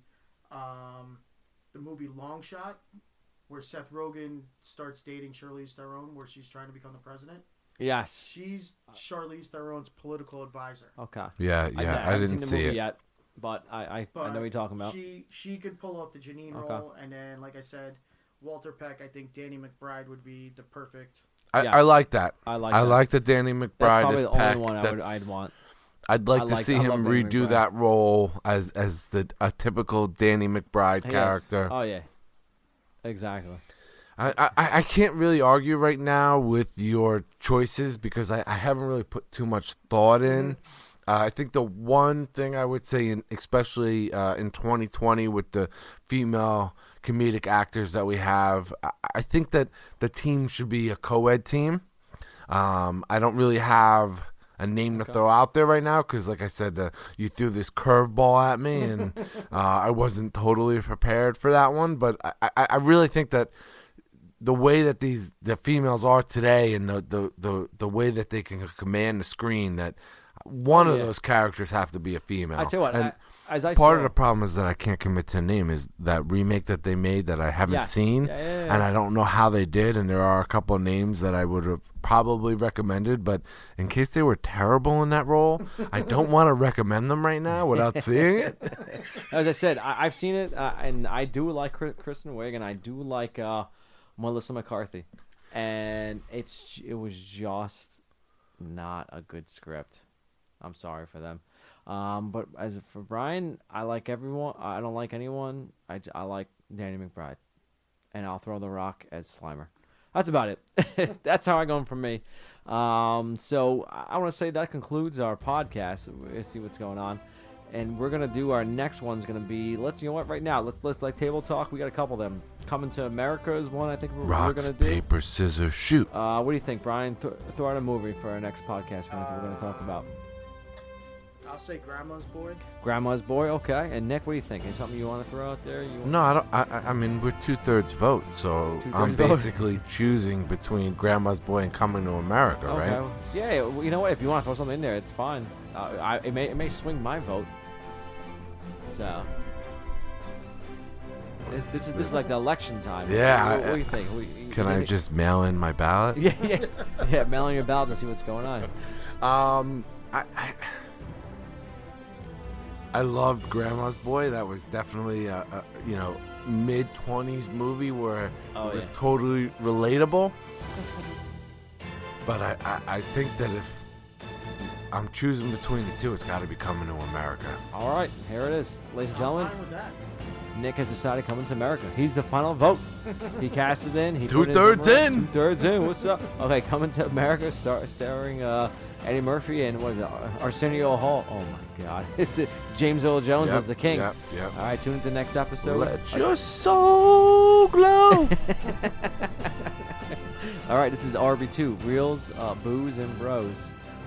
the movie Long Shot, where Seth Rogen starts dating Charlize Theron, where she's trying to become the president. Yes. She's Charlize Theron's political advisor. Okay. Yeah. I didn't see it yet. But I know what you're talking about. She could pull off the Janine role, and then, like I said, Walter Peck. I think Danny McBride would be the perfect. I like that. I like that Danny McBride That's probably is the Peck. only one I'd want. I'd like to see him redo that role as a typical Danny McBride character. Oh yeah, exactly. I can't really argue right now with your choices because I haven't really put too much thought in. I think the one thing I would say, especially in 2020 with the female comedic actors that we have, I think that the team should be a co-ed team. I don't really have a name to throw out there right now because, like I said, you threw this curveball at me, and I wasn't totally prepared for that one. But I really think that the way that the females are today and the way that they can command the screen, that one of those characters have to be a female. I tell you what, and part of the problem is that I can't commit to a name is that remake that they made that I haven't seen, and I don't know how they did, and there are a couple of names that I would have probably recommended, but in case they were terrible in that role, I don't want to recommend them right now without seeing it. As I said, I've seen it, and I do like Kristen Wiig, and I do like Melissa McCarthy, and it was just not a good script. I'm sorry for them. But as for Brian, I like everyone. I don't like anyone. I like Danny McBride. And I'll throw The Rock as Slimer. That's about it. That's how I go from me. So I want to say that concludes our podcast. We'll see what's going on. And we're going to do our next one's going to be, right now, let's like table talk. We got a couple of them. Coming to America is one I think we're going to do. Rocks, paper, scissors, shoot. What do you think, Brian? Throw out a movie for our next podcast we're going to talk about. I'll say Grandma's Boy. Grandma's Boy, okay. And Nick, what do you think? Is something you want to throw out there? No, I don't. I mean, we're 2/3 vote, so I'm basically choosing between Grandma's Boy and Coming to America, right? Yeah, well, you know what? If you want to throw something in there, it's fine. It may swing my vote. So this is like the election time. Yeah. What do you think? Can I just mail in my ballot? Yeah. Mail in your ballot to see what's going on. I loved Grandma's Boy. That was definitely a mid-20s movie where it was totally relatable. But I think that I'm choosing between the two. It's got to be Coming to America. All right, here it is. Ladies and gentlemen, I'm fine with that. Nick has decided Coming to America. He's the final vote. He cast it in. He put Two-thirds his in. 2/3 in. What's up? Okay, Coming to America, starring Eddie Murphy and what is it? Arsenio Hall. Oh my God, it's James Earl Jones as the king. Yep. All right, tune into the next episode. Let your soul glow. All right, this is RB2, Reels, Booze, and Bros.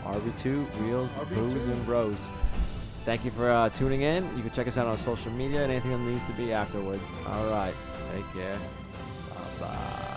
RB2, Reels, Booze, and Bros. Thank you for tuning in. You can check us out on social media and anything that needs to be afterwards. All right, take care. Bye-bye.